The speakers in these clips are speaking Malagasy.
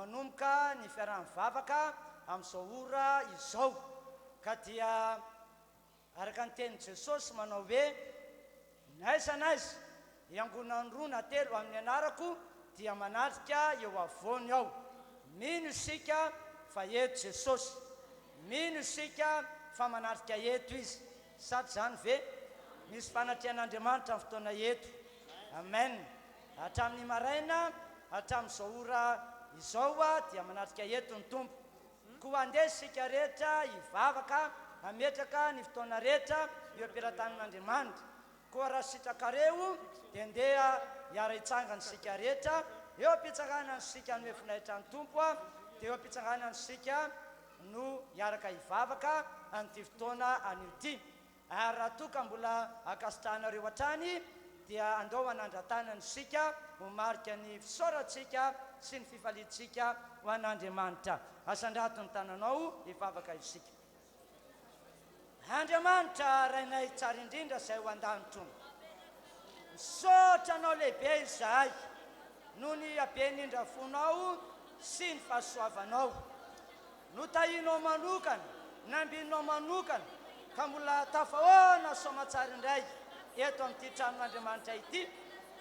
manomboka ny fiaraha-mivavaka amin'izao ora izao ka dia araka ny tenin'i Jesosy manao hoe naiza naiza iangonany roa na telo amin'ny anarako dia manatrika eo avoany ao. Mino isika fa eto Jesosy, mino isika fa manatrika eto izy, sady zany ve misy fanatrehan'Andriamanitra amin'ny fotoana eto. Amen. Hatramin'ny maraina hatramin'izao ora izao dia manatrika eto ny Tompo. Koa andeha isika rehetra hivavaka hametraka ny fotoana rehetra eo am-pelatanan'Andriamanitra. Koa raha sitrakareo dia andeha hiara hitsangana isika rehetra eo am-pitsanganana isika no efinahitra ny Tompo dia eo am-pitsanganana isika no hiaraka hivavaka an'ity fotoana an'ity. Ary raha toa ka mbola akasitrahanareo hatrany dia andao hanandratana isika ho marika ny fisaorantsika sy ny fifaliantsika ho an'Andriamanitra. Asandrato ny tananao hivavaka isika. Andriamanitra rainay tsara indrindra izay ho an-danitro, misaotra anao lehibe izahay noho ny haben'indra fonao sy ny fahasoavanao. Notahinao manokana, nambinao manokana ka mbola tafahoana soamatsara indray eto amin'ity tranon'Andriamanitra ity,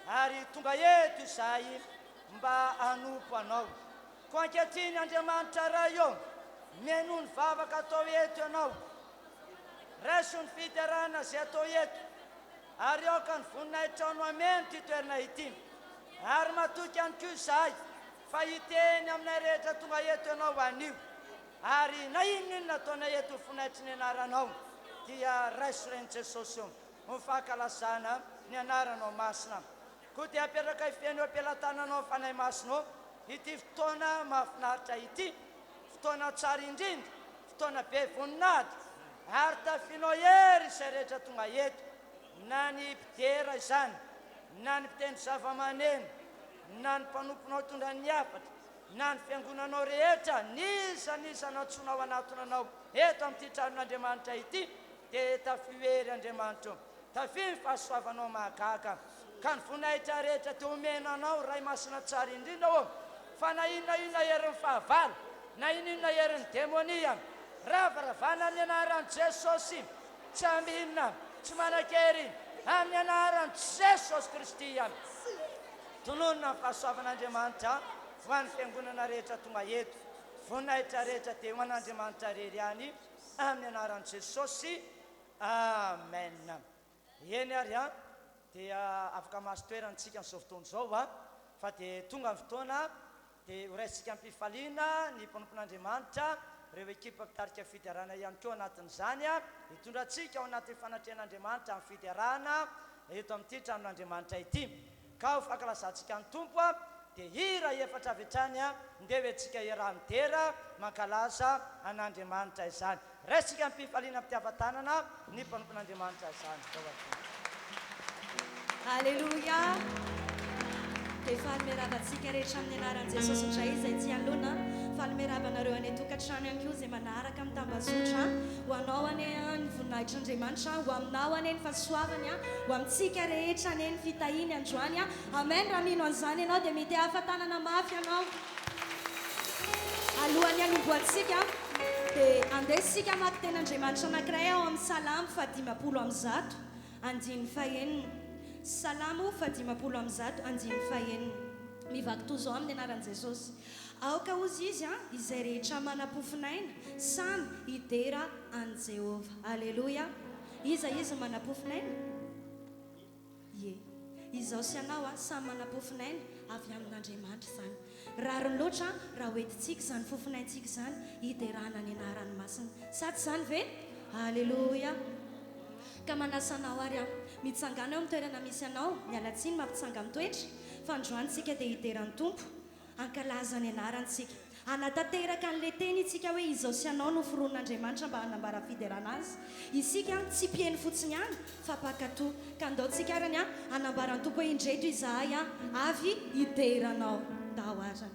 ary tonga eto izahay mba hanompo anao. Ko ankehitriny Andriamanitra ray eo, mihaino ny vavaka atao eto ianao, raiso ny fiterana izay atao eto, ary aoka ny voninahitra no ameno ty toerana ity. Ary matoky ihany koa izahay fa hiteny aminay rehetra tonga eto ianao anio, ary na inona ataonay eto voninahitry ny anaranao dia raiso ren'i Jesosy io ho fahakalazana ny anaranao masina. Koa dia apetraka ifeny eo am-pelatananao fanahy masinao ity fotoana mahafinaritra ity, fotoana tsara indrindra, fotoana be voninahitra, ary tafianao hery izay rehetra tonga eto, na ny mpidera izany, na ny mpitendry zava-maneno, na ny mpanomponao tondra ny hafatra, na ny fiangonanao rehetra, nisa natsonao anatonanao eto amin'ity tranon'Andriamanitra ity, dia tafio hery Andriamanitra, tafio ny fahasoavanao mahagaga, ka ny voninahitra rehetra teo omenanao ray masina tsara indrindra ô. Fa na inona herin'ny fahavalo, na inona herin'ny demonia, ravaravana amin'ny anaran'i Jesosy, tsy aminna, tsy manan-kery amin'ny anaran'i Jesosy Kristy. Tononona ny fahasoavan'Andriamanitra ho an'ny fiangonana rehetra tonga eto, voninahitra rehetra dia ho an'Andriamanitra rery ihany amin'ny anaran'i Jesosy. Amen. Eny ary dia afaka mahazo toerantsika n'izao fotoana izao fa dia tonga ny fotoana dia horaisitsika am-pifaliana ny mpanompon'Andriamanitra, ireo ekipa mpitarika fiderana ihany koa anatin'izany hitondratsika ao anatin'ny fanatrehan'Andriamanitra amin'ny fiderana eto amin'ity tranon'Andriamanitra ity. Ka ho fankalazantsika ny Tompo dia hira efatra avy hatrany ndeha hoentsika iaraha-midera mankalaza an'Andriamanitra izany. Raisitsika am-pifaliana am-pitiavan-tanana ny mpanompon'Andriamanitra izany. Alleluia. Dia fahameravatsika rehetra amin'ny anaran'i Jesosy indray izay ty alona, fahameravanareo any tokantrano ihany koa izay manaraka mitambazotra ho anao ane ny voninahitr'Andriamanitra, ho aminao ane ny fahasoavany, ho amintsika rehetra ane ny fitahiny androany. Amen. Raha mino an'izany ianao dia mety hahafantanana mafy ianao. Alohan'ny hanomboantsika dia andesika maka ten'Andriamanitra anankiray ao amin'ny Salamo 150 andiny fahenina. Salamo 150 andiny fahenina. Mivaky toy izao amin'ny anaran'i Jesosy. Aoka ozy izy izay rehetra manam-pofinaina samy hidera an'i Jehova. Alleluia. Iza izy manam-pofinaina? Ye. Izao sy anao samy manam-pofinaina avy amin'Andriamanitra izany. Rariny loatra raha hoentintsika izany fofinaintsika izany hiderana ny anarany masina. Sady izany ve? Alleluia. Ka manasanao ary mitsangana eo amin'ny toerana misy anao, mialatsiny mampitsanga amin'ny toetra, fa androantsika dia hideran'ny Tompo, ankalaza ny anarantsika. Anatanteraka an'ilay teny itsika hoe izao sy anao no foron'Andriamanitra mba hanambara fiderana azy. Isika tsy mpihaino fotsiny ihany fa pakatoa. Ka andaontsika arany hanambaran'ny Tompo hoe indreto izahay avy hideranao. Ndao arany.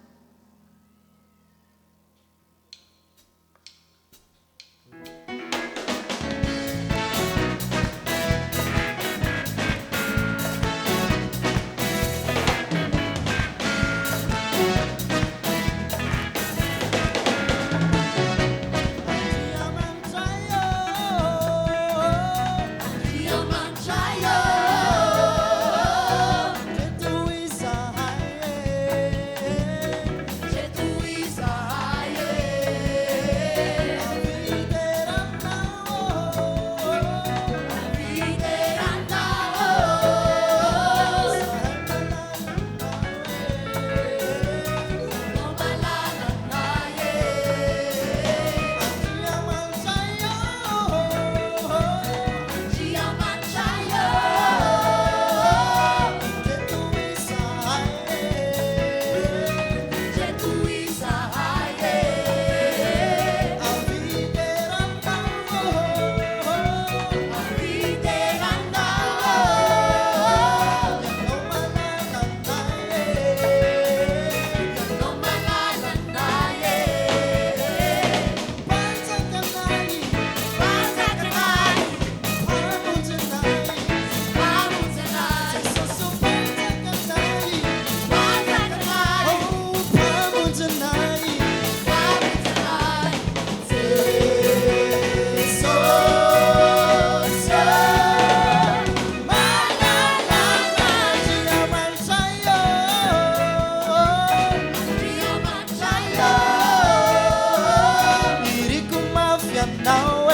fianao e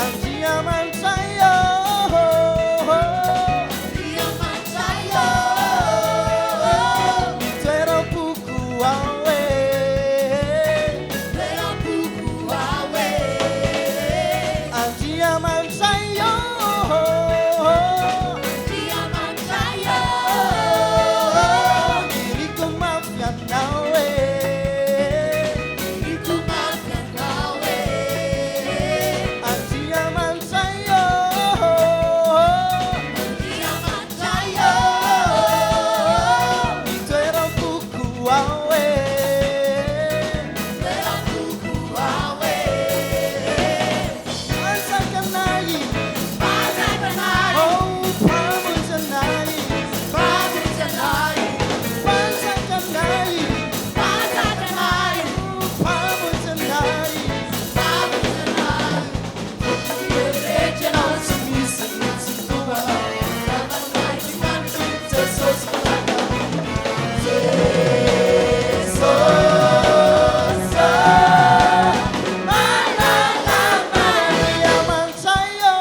andia mantraio mitoera puku ao e andia mantraio diriku mafianao e andia mantraio mitoera puku ao e Pansakanai, oh Pamujanai, Pansakanai, oh Pamujanai, Maria Mansayo,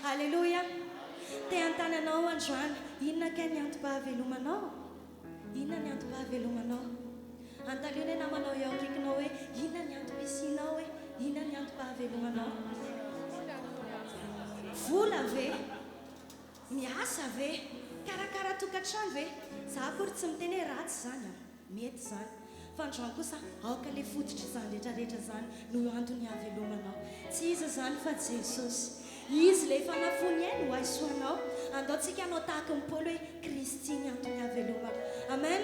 Halleluja. Te an-tananao androany, inona ka ny antom-pahavelomanao? Inona ny antom-pahavelomanao? Antaliona namanao eo akaikinao hoe inona ny antom-pisianao hoe inona ny antom-pahavelomanao? Vola ve? Miasa ve? Karakara tokantrano ve? Za akory tsy miteny hoe ratsy zany, mety zany. Fa androany kosa aoka le fototry zany rehetrarehetra zany no antony havelomanao. Tsy izy zany fa Jesosy. Izy le efa nafony ainy ho aisoanao. Andaontsika anao tahaka ny Paoly hoe Kristy ny antony havelomana. Amen.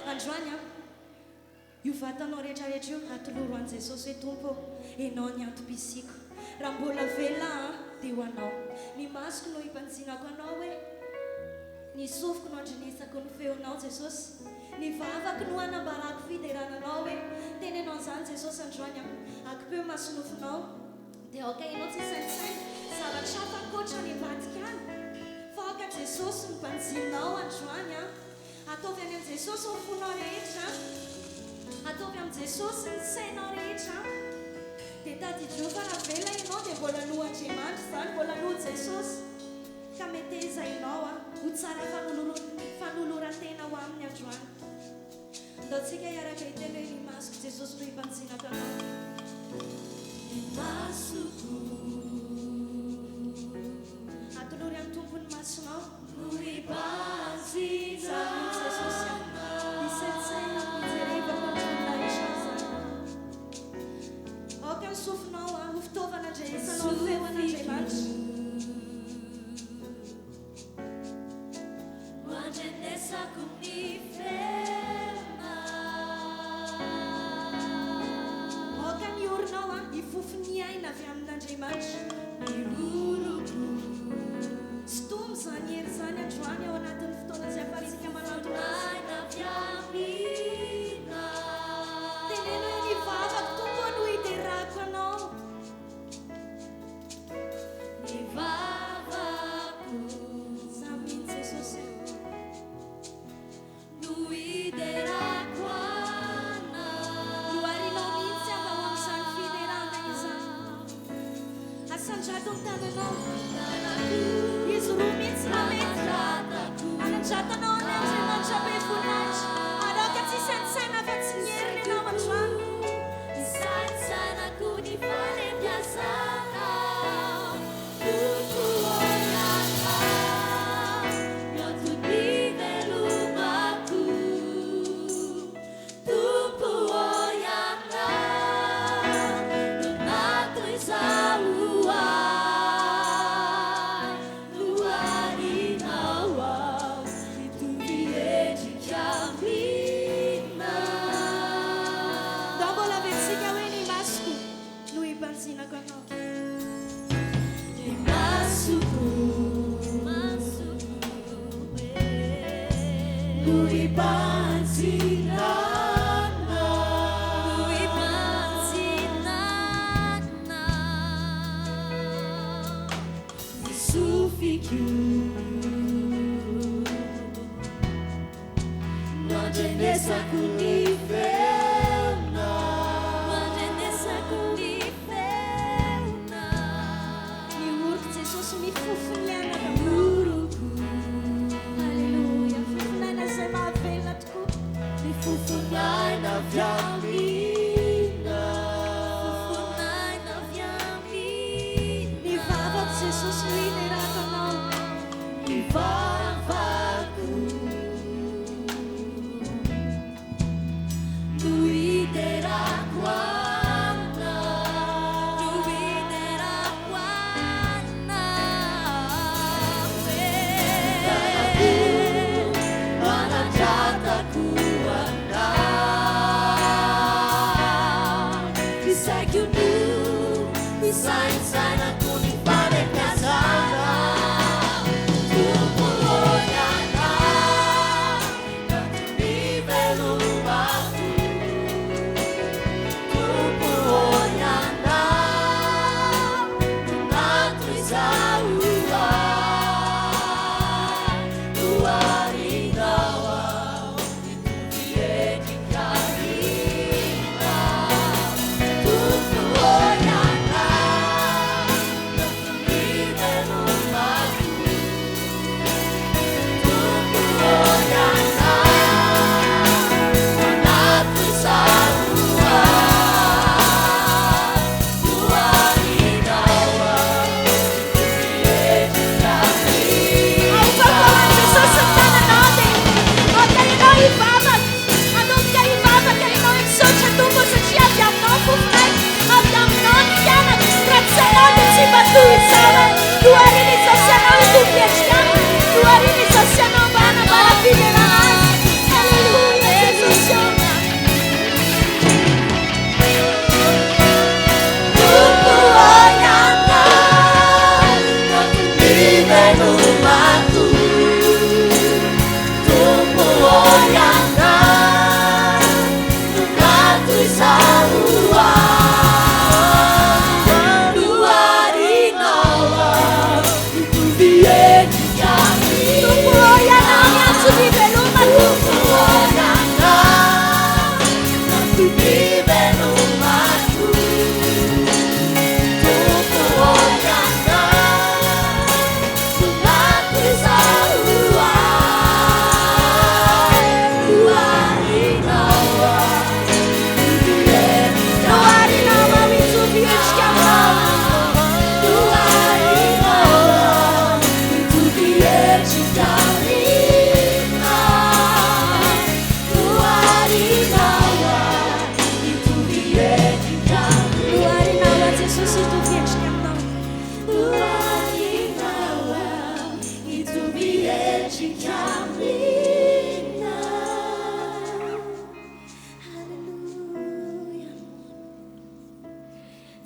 Androany io vatanao rehetrarehetra io atoloro an' Jesosy hoe Tompo, enao ny antom-pisiko. Raha mbola velona dia ho anao. Ny masoko no hipanjinako anao hoe ny sofiko no andrenesako ny feonao Jesosy. Ny vavako no anambarako fiderananao hoe tenenao zany Jesosy androany akipeo masinofinao dia aoka enao tsy sainsaina zavatra hafa ankoatra ny Vatikany fa aoka Jesosy ny mpanjinao androany ataovy any an' Jesosy ny fonao rehetra ataovy am' Jesosy ny sainao rehetra dia tadidio fa raha vela ianao dia mbola lohandriamanitra zany mbola loha Jesosy ka meteza ianao ho tsara fanoloran-tena ho aminy androany. Ndaontsika hiaraka hiteny hoe ny masoko Jesosy no hipanjinako anao. Ny masoko atolory amin'ny tompony masonao no hipanjinako Jesosy isaitsaina mijerevako antrona isazana. Aoka ny sofinao ho fitaovana andrenesanao ny feon'Andriamanitra. fofony aina avy amin'Andriamanitra tsy tombo zany hery zany androany ao anatin'ny fotoana izay afatsika manantona teneno hoe ny vavako tombo no hiterako anao za mihitsy Jesosy loharinao mihitsy amba ho amin'izany fiderana izany asandrato ny tananao izy roa mihitsy na mety anandratanao ny Andriamanitra be voninahitra anao ka tsy sainsaina fa tsy mieriny ianao androany Sainsainako ny falembiazana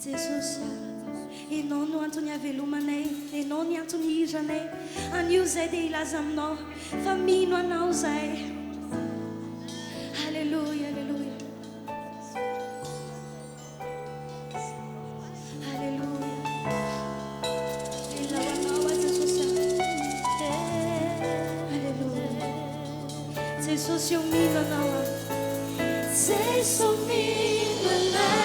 Jesus Enao no antony havelomanay, enao ny antony hiranay. Anio zay dia ilaza aminao fa mino anao zay. Halleluja, halleluja. Halleluja. Ilaw anao a Jesosy. Halleluja. Jesosy io mino anao a. Jesosy mino anao.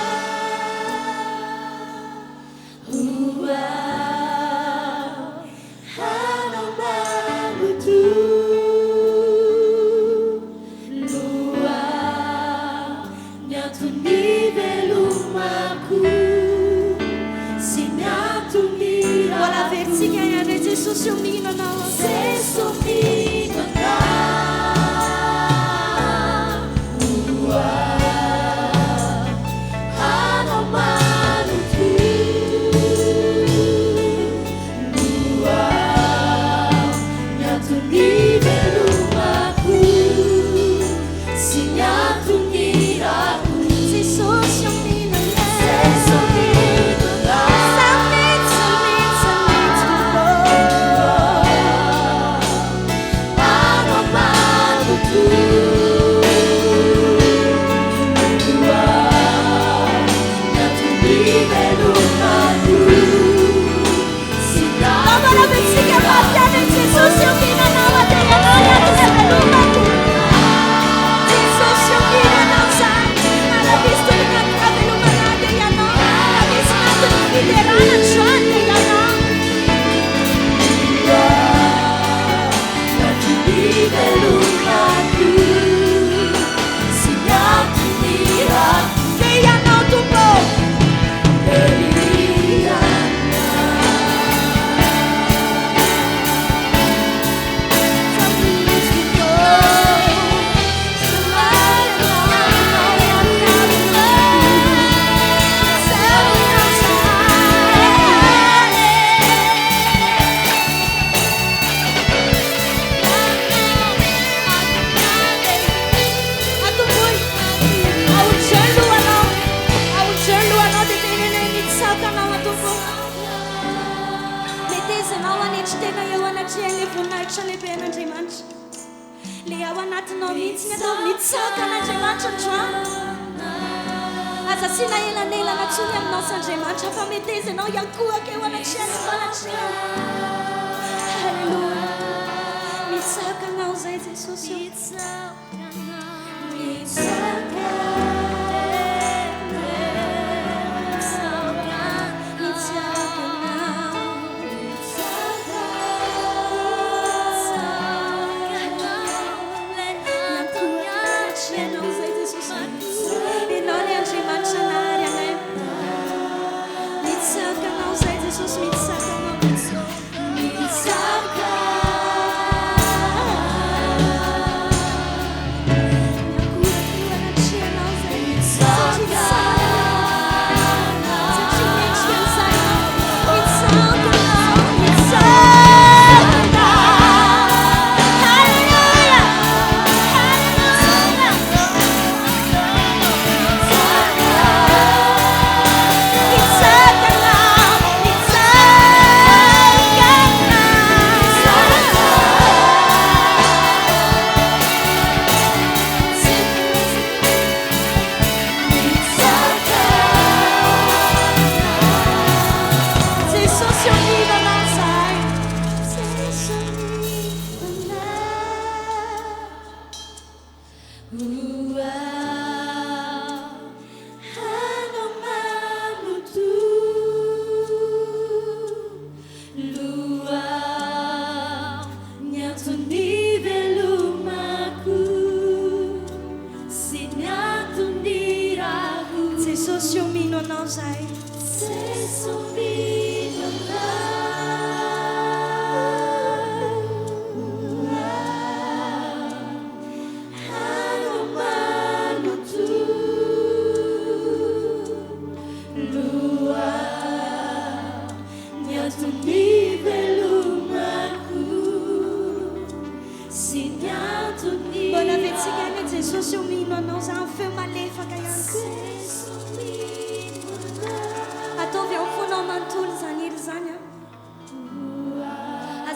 Jesús eu mino anao. Jesús mino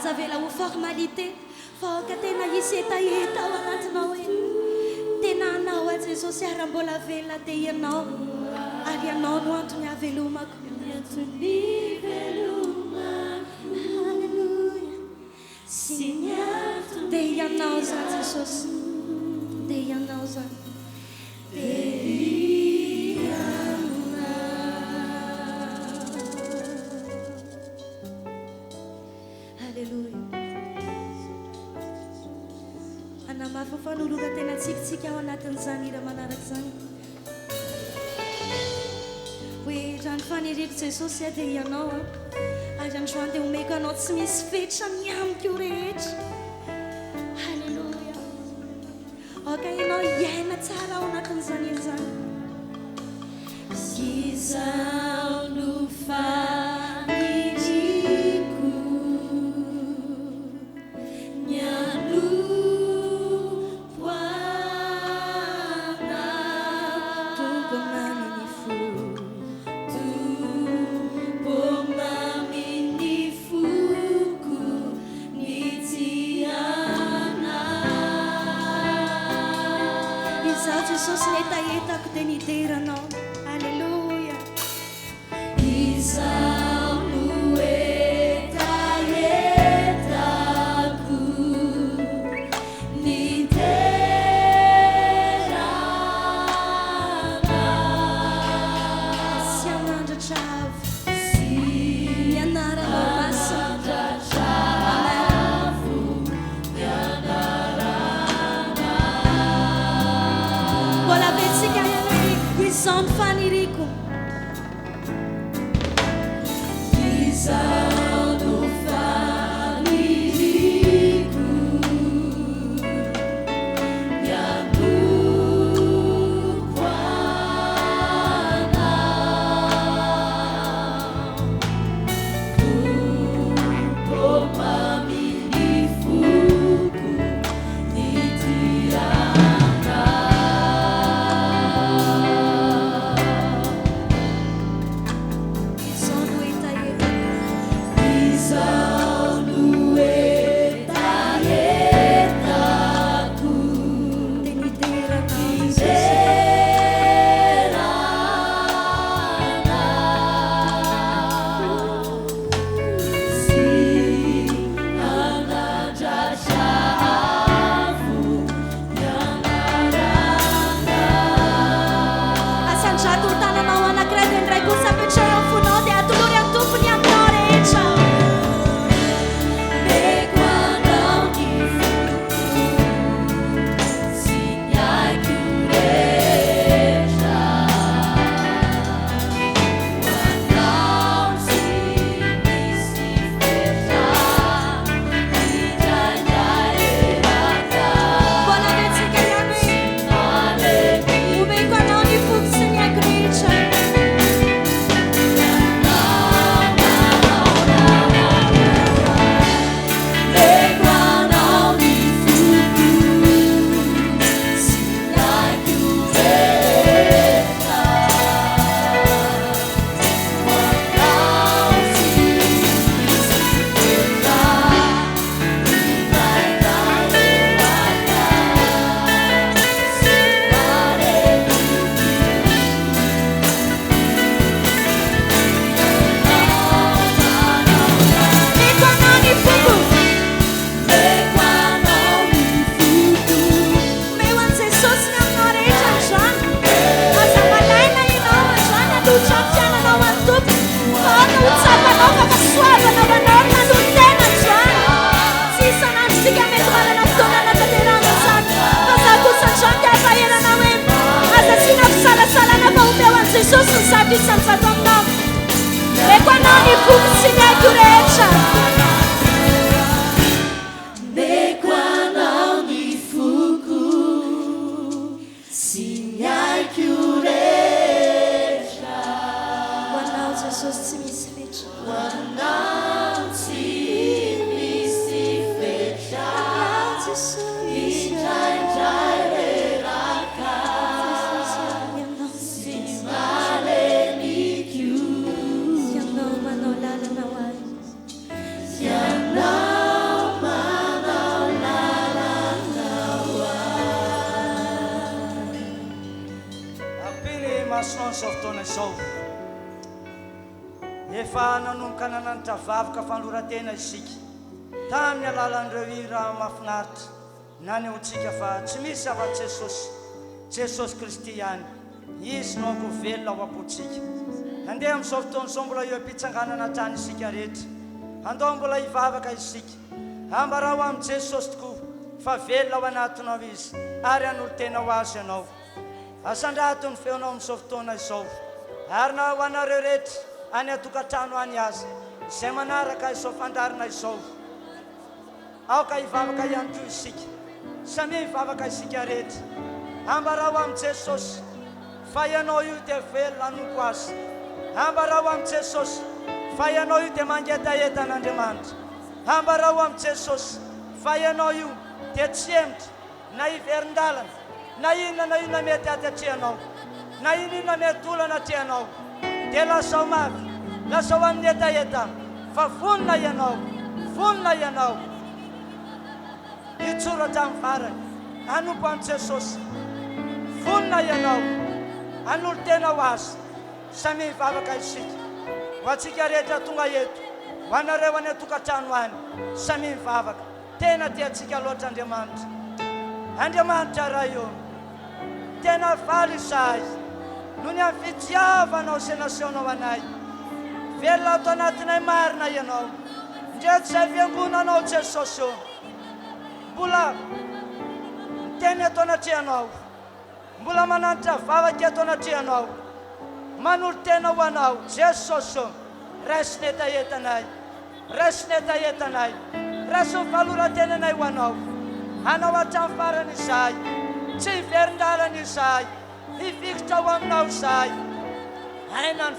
zavela ho formalité fa ka tena isy etaeta ao anatinao hoe tena anao a Jesosy ary mbola velona te ianao ary ianao no antony avelomako Halleluja sy ny antony te ianao zany Jesosy te ianao zany Halleluja anamafy fanolora tena tsikitsika ao anatin'izany ira manaraka zany hoe rano faniriako Jesosy a dia ianao a ary androany dia omeko anao tsy misy fetra miamiko rehetra halleluja oka ianao iaina tsara ao anatin'izany izany izao no faniriko Jesus netaetako dia nideranao halleluja izao no etaetako niderana sy amandratravo sy mianaranao masandratravo mbola betsika izao no faniriako izao no faniriako mianoko anao tomami ny foko ny tirana amin'izao fotoana izao efa nanomboka nananitra vavaka fanoratena isika tamin'ny alalan'ireo hira mahafinaritra nanehontsika fa tsy misy afa Jesosy Kristy ihany izy no ko velona ao am-potsika andeha amin'izao fotoana izao mbola eo am-pitsanganana trany isika rehetra andao mbola hivavaka isika ambarao amin'ny Jesosy tokoa fa velona ao anatinao izy ary hanolo-tena ho azy ianao asandrato ny feonao amin'izao fotoana izao ary na ho anareo rehetra any atokantrano any azy izay manaraka izao fandarina izao aoka hivavaka ihany koa isika samy hivavaka isika rehetra ambarao amin'ny Jesosy fa ianao io dia velona hanoko azy ambarao amin'ny Jesosy fa ianao io dia mangetaheta-n'Andriamanitra ambarao amin'ny Jesosy fa ianao io dia tsy hemitra na hiverin-dalana na inona mety aty-atrehanao na inona mety olana atrehanao dia lasao mavy lasao amin'ny hetaheta fa vonona ianao hitsoratra amin'ny farany hanompo amin'ny Jesosy vonona ianao hanolo-tena ho azy samy hivavaka isika ho antsika rehetra tonga eto ho anareo any atokantrano any samy hivavaka tena tiantsika loatra Andriamanitra raha io tena faly izahay noho ny amin'ny fitiavanao izay nasehoanao anay velona ato anatinay marina ianao ndreto izay fiangonanao Jesosy io mbola miteny ato anatrehanao mbola mananitra vavaka ato anatrehanao manolo-tena ho anao Jesosy io raisy ny etahetanay raisy ny faloran-tenanay ho anao hanao hatramin'ny farany izahay tsy hiverin-dalana izahay hifikitra ho aminao izahay haina ny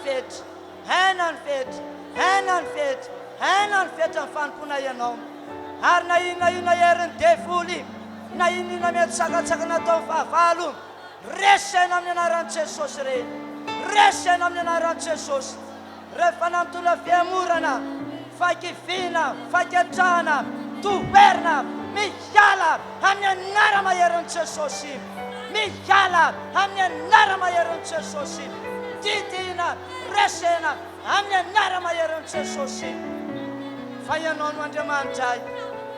fetra ny fanompoana ianao ary na inona herin'ny devoly na inona mety sakatsakana tao amin'ny fahavalo resena amin'ny anaran'i Jesosy resena amin'ny anaran'i Jesosy rehefa namitola fiamorana fakiviana faketrahana toherina mihala amin'ny anara-maheran'i Jesosy mihala amin'ny anara-maheran'i Jesosy didina resena amin'ny anara-maheran'i Jesosy fa ianao no Andriamanitra ay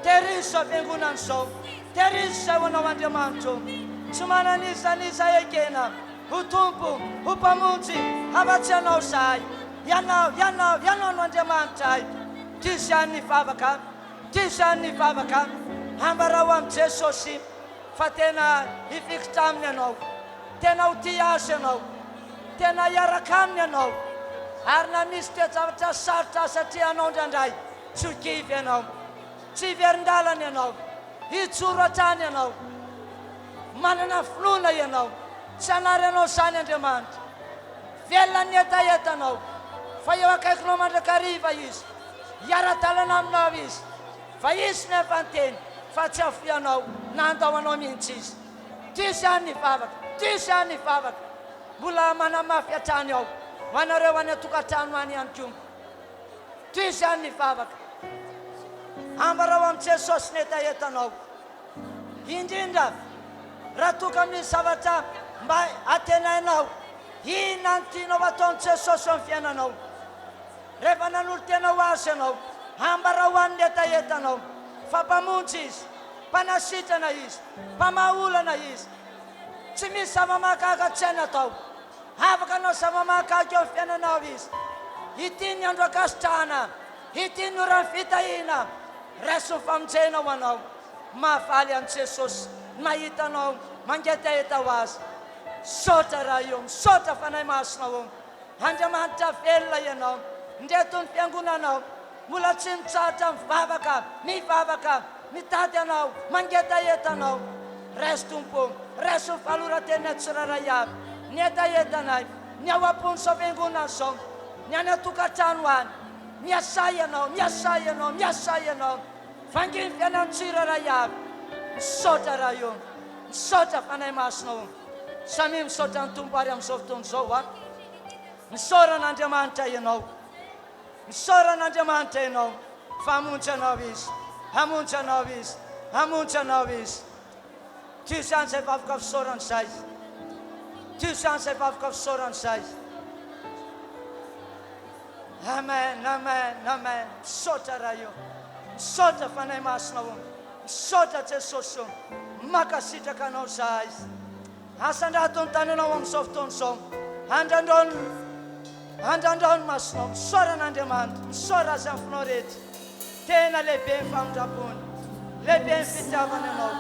terizo fiangonana izao terizo izay ho anao Andriamanitra tsy mananisanisa ekena ho tompo ho mpamonjy afa-tsy ianao izahay ianao no Andriamanitra ay ty izany ny vavaka ambarao amin'ny Jesosy fa tena hifikitra aminy ianao tena ho ty azy ianao tena hiaraka aminy ianao ary na misy toejavatra sarotra satria anao indraindray tsy ho kivy ianao tsy hiverin-dalana ianao hitsoro hatrany ianao manana finoana ianao tsy hanary ianao izany Andriamanitra velona ny etahetanao fa eo akaikinao mandrakariva izy hiara-dalana aminao izy fa izy nefa ny teny fa tsy afianao na andao anao mihitsy izy ty izany ny vavaka mbola manamafy hatrany ao ho anareo any atokantrano any ihany koa ty izany ny vavaka ambarao amin'ny Jesosy ny etahetanao indrindra raha toka misy zavatra mba atenainao inona ny tianao ataon'i Jesosy amin'ny fiainanao rehefa nanolo-tena ho azy ianao ambarao amin'ny etahetanao fa mpamonjy izy mpanasitrana izy mpamaolana izy tsy misy zava-mahagaga tsy hainy atao afaka anao zava-mahagaga eo amin'ny fiainanao izy ity ny andro akasitrahana ity ny ora ny fitahiana raisy ny famonjena ho anao mahafaly an'i Jesosy mahitanao mangetaheta ho azy misaotra raha io misaotra fanahy masonao Andriamanitra velona ianao ndreto ny fiangonanao mbola tsy mitsahatra mivavaka mitady anao mangetahetanao raisy tompo raisy ny faloran-tena tsiraray avy ny etahetanay ny ao am-pony zao fiangonana zao ny any atokantrano any miasa ianao vanginy fiainany tsiraray avy misaotra raha io misaotra fanahy masonao samy misaotra ny tompo ary amin'izao fotoana izao misaoran'Andriamanitra ianao fa hamonjy anao izy ty izany izay vavaka fisaorana izay Tysany izay vavaka fisaoran'izay. Amen, amen, amen. Misaotra raha io. Misaotra fanahy masina o. Misaotra Jesosy o. Makasitraka anao zahay. Asan-drato ny tananao amin'izao fotoana izao. Andrandrao ny masonao. Misaoran'Andriamanitra. Misaora azy amin'ny finao rehetra. Tena lehibe ny famindrapony. Lehibe ny fitiavana anao.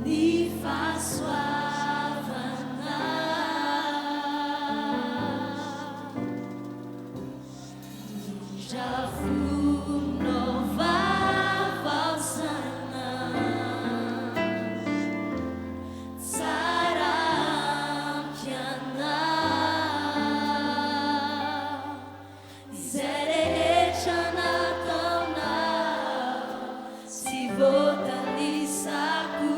Ni façoavana já fui nova valsana sarampiana zerechana kauna si vota ni saku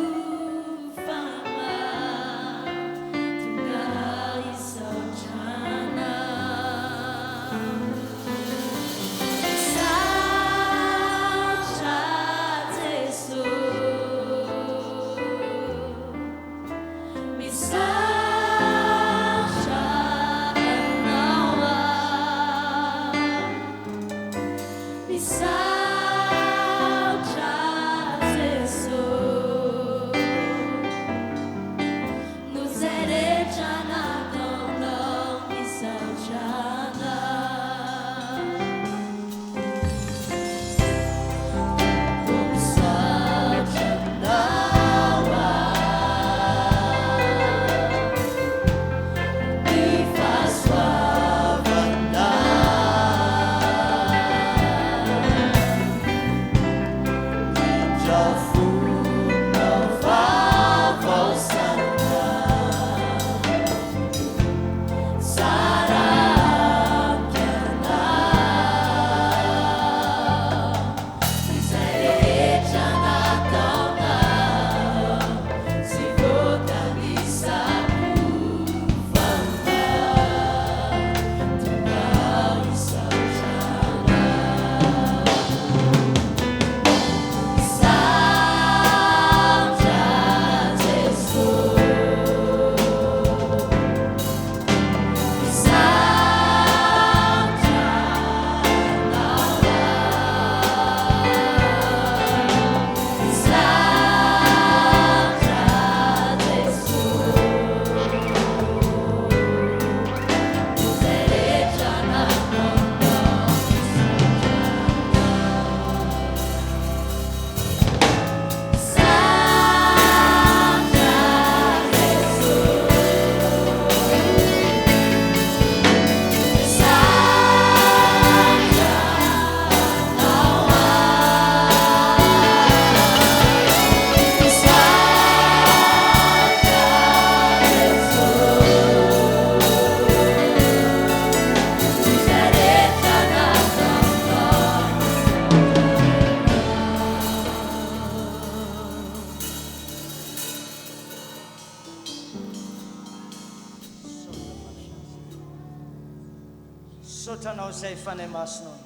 Sotranao izay fanahy masonao.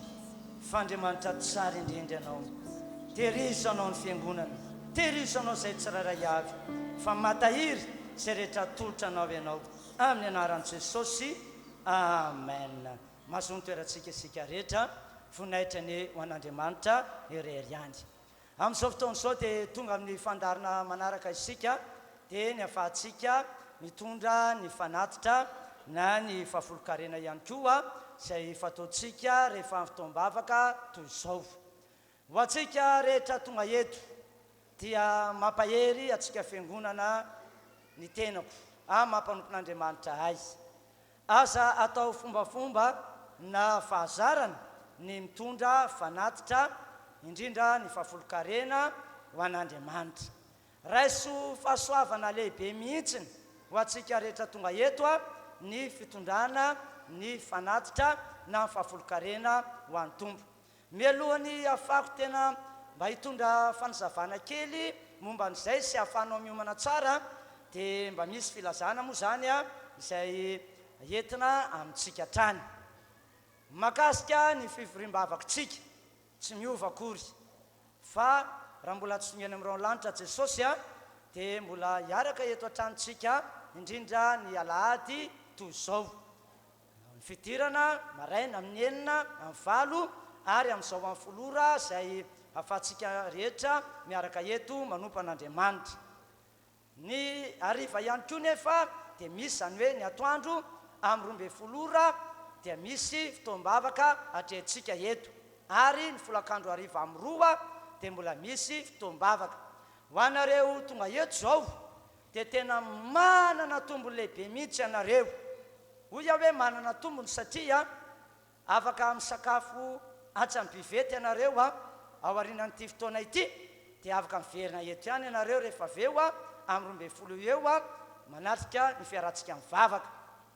Fandriamanitra tsara indrindra anao. Terizo anao ny fiangonana. Terizo anao izay tsiraray avy. Fa matahiry izay rehetra tolotra anao ianao. Amin'ny anaran'i Jesosy. Amen. Mahazo toerantsika isika rehetra. Voninahitra ny ho an'Andriamanitra irery ihany. Amin'izao fotoana izao dia tonga amin'ny fandarina manaraka isika. Dia ny afahantsika mitondra ny fanatitra na ny fahafolokarena ihany koa izay fataontsika rehefa fotoam-bavaka toy izao. Ho antsika rehetra tonga eto dia mampahery atsika fiangonana ny tenako mampanompon'Andriamanitra ahy. Aza atao fombafomba na fahazarana ny mitondra fanatitra indrindra ny fahafolokarena ho an'Andriamanitra. Raiso fahasoavana lehibe mihitsiny ho antsika rehetra tonga eto ny fitondrana ny fanatitra na fahafolokarena ho an'ny Tompo. Mialohany afako tena mba hitondra fanazavana kely momba n'izay sy ahafahanao miomana tsara dia mba misy filazana moa zany izay entina amintsika trany. Makasika ny fivoriam-bavakontsika tsy miova akory fa raha mbola tsongeny amin'irao lanitra jesosy a dia mbola hiaraka eto an-tranotsika indrindra ny alahady toy izao ny fidirana maraina amin'ny enina amin'ny valo ary amin'izao amin'ny folora izay afahantsika rehetra miaraka eto manompo an'Andriamanitra. Ny hariva ihany koa nefa dia misy zany hoe ny atoandro amin'ny 12 dia misy fotoam-bavaka atrehantsika eto ary ny folakandro hariva amin'ny 2 dia mbola misy fotoam-bavaka. Ho anareo tonga eto zao dia tena manana tombony lehibe mihitsy ianareo. Hoy aho hoe manana tombony satria afaka misakafo atsy bivety ianareo ao aorianan'ity fotoana ity dia afaka miverina eto ihany ianareo rehefa aveo amin'ny 12 eo manatrika ny fiarantsika mivavaka.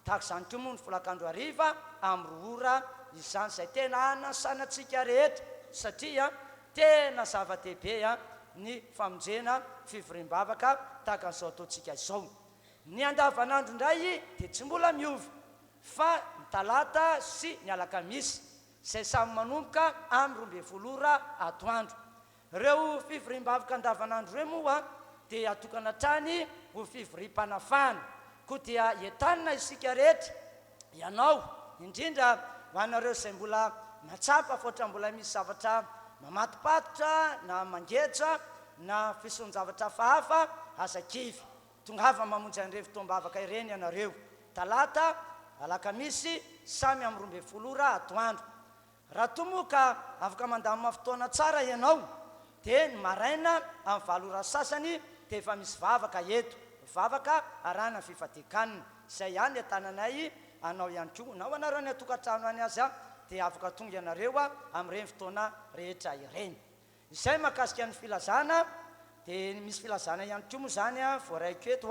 Tahaka izany koa moa ny folakandro hariva amin'ny 2 ora izany izay tena anasanantsika rehetra satria tena zava-dehibe ny famonjena fivoriam-bavaka tahaka an'izao ataontsika izao. Ny andavanandro indray dia tsy mbola miova fa ny talata sy ny alakamisy izay samy manomboka amin'ny 12 ora atoandro. Ireo fivoriam-bavaka andavanandro ireo moa dia atokana hatrany ho fivorim-panafahana koa dia entanina isika rehetra ianao indrindra ho anareo izay mbola matsapa foatra mbola misy zavatra mamatipatotra na mangetra na fisonjavatra fahafa aza-kivy tongava mamonjy an'ireny fotoam-bavaka ireny ianareo talata alakamisy samy amin'ny 12 ora atoandro. Raha toa moa ka afaka mandamina fotoana tsara ianao dia ny maraina amin'ny 7 ora sasany dia efa misy vavaka eto vavaka arahana fifadikanina izay ihany entananay anao ihany koa na ho anareo ny atokantrano any azy dia afaka tonga ianareo amin'ireny fotoana rehetra ireny. Izay mahakasika ny filazana dia misy filazana ihany koa moa zany voaraiko eto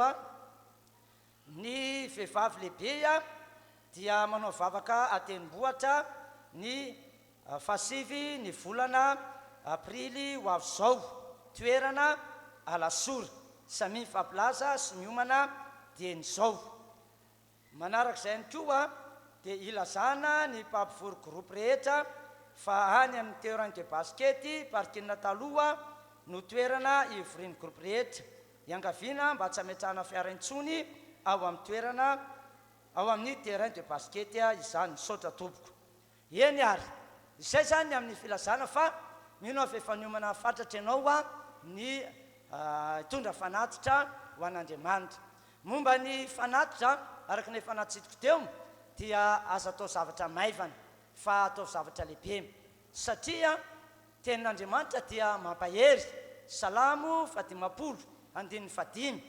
ny vehivavy lehibe dia manao vavaka atenimbohatra ny fasivy ny volana aprily ho avy izao toerana alasora samy mifampilaza sy miomana dia nyizao. Manaraka izay ihany koa dia ilazana ny mpampivory groupe rehetra fa any amin'ny terrain de basket parkina taloha no toerana ivorian'ny groupe rehetra iangaviana mba tsy hametrahana fiara-intsony ao amin'ny toerana ao amin'ny terrain de basket izany misaotra tompoko. Eny ary izay zany amin'ny filazana fa mino avy efa niomana fatratra ianao ny hitondra fanatitra ho an'Andriamanitra. Momba ny fanatitra araka ny efa natsitiko teo dia aza atao zavatra maivana fa atao zavatra lehibe satria tenin'Andriamanitra dia mampahery salamo 15:5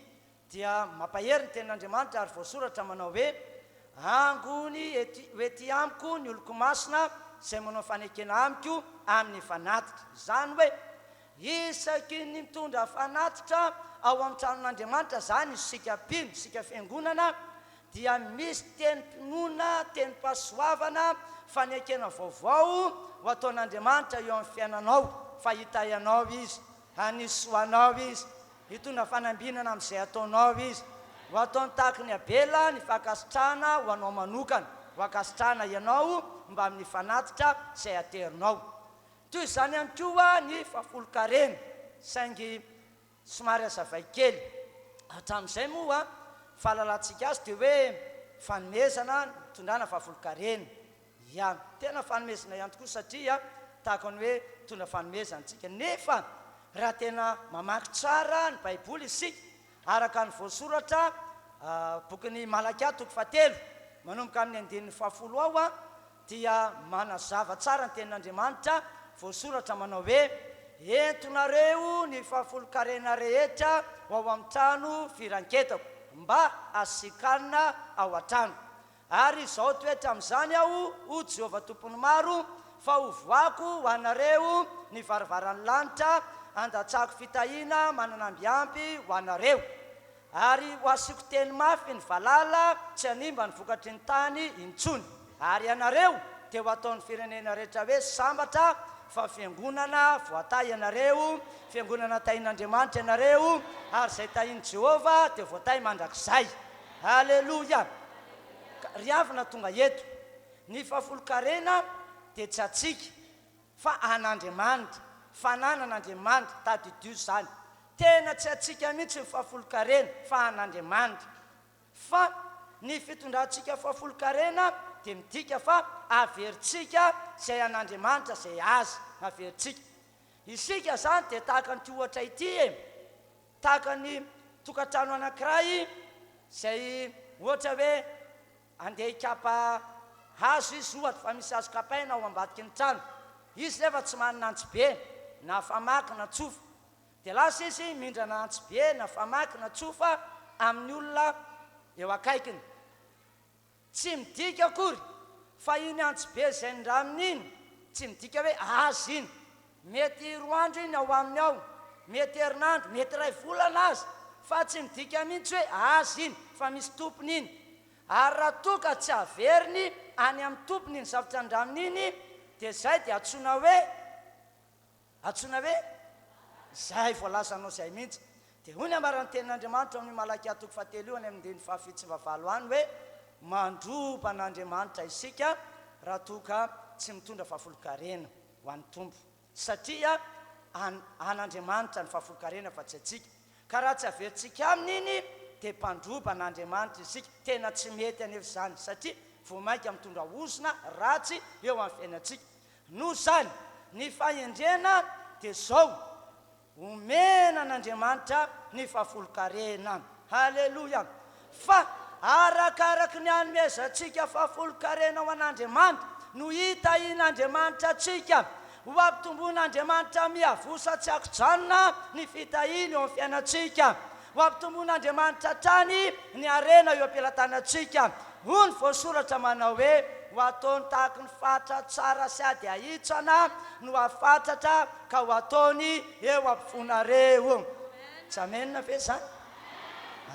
dia mampahery ny tenin'Andriamanitra ary voasoratra manao hoe angony ety amiko ny oloko masina izay manao fanekena amiko amin'ny fanatitra. Izany hoe isaky ny mitondra fanatitra ao amin'ny tranon'Andriamanitra zany isika mpino isika fiangonana dia misy tenim-pinoana tenim-pahasoavana fanekena vaovao ho ataon'Andriamanitra eo amin'ny fiainanao fa hitayanao izy anisoanao izy hitondra fanambinana amin'izay ataonao izy ho ataony tahaka ny abela ny fakasitrahana ho anao manokana ho akasitrahana ianao mba amin'ny fanatitra izay aterinao. Toy izany ihany koa ny fahafolo-karena saingy somary azavay kely hatramin'izay moa fahalalantsika azy dia hoe fanomezana tondrana fahafolo-karena ia tena fanomezana ihany tokoa satria tahaka ny hoe tondra fanomezana antsika nefa raha tena mamaky tsara ny baiboly isika araka ny voasoratra bokyny Malakia 3 manomboka amin'ny 10 ao dia manazava tsara ny tenin'Andriamanitra voasoratra manao hoe entonareo ny fahafolo-karena rehetra ho ao amin'ny trano firanketako mba asikanina ao an-trano ary izao toetra amin'izany aho ho Jehovah tompony maro fa ho voako ho anareo ny varavaran'ny lanitra andatsahako fitahiana mananambiampy ho anareo ary ho asiko teny mafy ny valala tsy hanimba ny vokatry ny tany intsony ary ianareo dia ho ataon'ny firenena rehetra hoe sambatra fa fiangonana voatay ianareo fiangonana tahin'Andriamanitra ianareo ary izay tahin'i Jehovah dia voatay mandrakizay. Haleloia. Riavina tonga eto ny fahafolo-karena dia tsy atsika fa an'Andriamanitra fananan'andriamanitra tadidio zany tena tsy atsika mihitsy fahafolo-karena fa an'andriamanitra fa ny fitondrantsika fahafolo-karena dia midika fa averintsika zay an'andriamanitra zay azy averintsika isika zany dia tahaka nyty ohatra ity tahaka ny tokantrano anankiray zay ohatra hoe andeha ikapa hazo izy ohatra fa misy azo kapaina ao ambadiky ny trano izy nefa tsy manana antsy be na famaky na tsofa dia lasa izy mindrana antsy be na famaky na tsofa amin'ny olona eo akaikiny tsy midika akory fa iny antsy be zay ndraminy iny tsy midika hoe azy iny mety roandro iny ao aminy ao mety herinandro mety ray volana azy fa tsy midika mihitsy hoe azy iny fa misy tompony iny ary raha toka tsy averiny any amin'ny tompony iny zavatra andraminy iny dia zay dia atsoina hoe zay voalazanao zay mihitsy dia hoy ny amarany tenin'andriamanitra amin'ny Malakia 3:7 any amin'ny 7 any hoe mandroba an'andriamanitra isika raha toka tsy mitondra fahafolo-karena ho an'ny tompo satria an'andriamanitra ny fahafolo-karena fa tsy atsika ka raha tsy averintsika aminy iny dia mpandroba an'andriamanitra isika tena tsy mety anefa zany satria vomaika mitondra ozona ratsy eo amin'ny fiainantsika no zany ny fahendrena dia zao omena an'andriamanitra ny fahafolo-karena halleloia fa arakaraky ny anomezantsika fahafolo-karena ho an'andriamanitra no hita in'andriamanitra atsika ho ampitomboin'andriamanitra miavosa tsy akojanona ny fitahiny eo amin'ny fiainantsika ho ampitomboin'andriamanitra trany ny arena eo am-pilatanantsika ho ny voasoratra manao hoe ho ataony tahaka ny fatra tsara sy ady ahitsana no afatatra ka ho ataony eo ampifonareo tsy amenina ve zany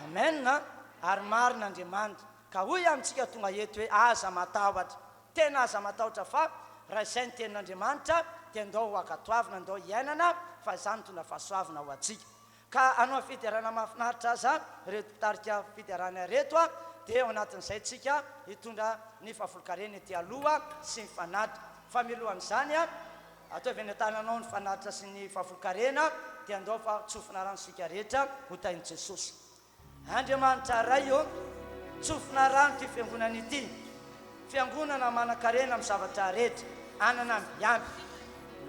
amenna ary marin'andriamanitra ka hoy amintsika tonga eto hoe aza matahotra tena aza matahotra fa raha izay ny tenin'andriamanitra dia andao ho akatoavina andao hiainana fa izany tondra fahasoavina ho atsika ka anao fiderana mahafinaritra aza reto mpitarika fiderana reto dia ao anatin'izay tsika hitondra ny fahafolo-karena ety aloha sy ny fanatitra fa milohan'izany ataovy any an-tananao ny fanatitra sy ny fahafolo-karena dia andao fa tsofina rano sika rehetra ho tain'i Jesosy andriamanitra ray eo tsofina rano ty fiangonana ity fiangonana manan-karena amin'ny zavatra rehetra anana miampy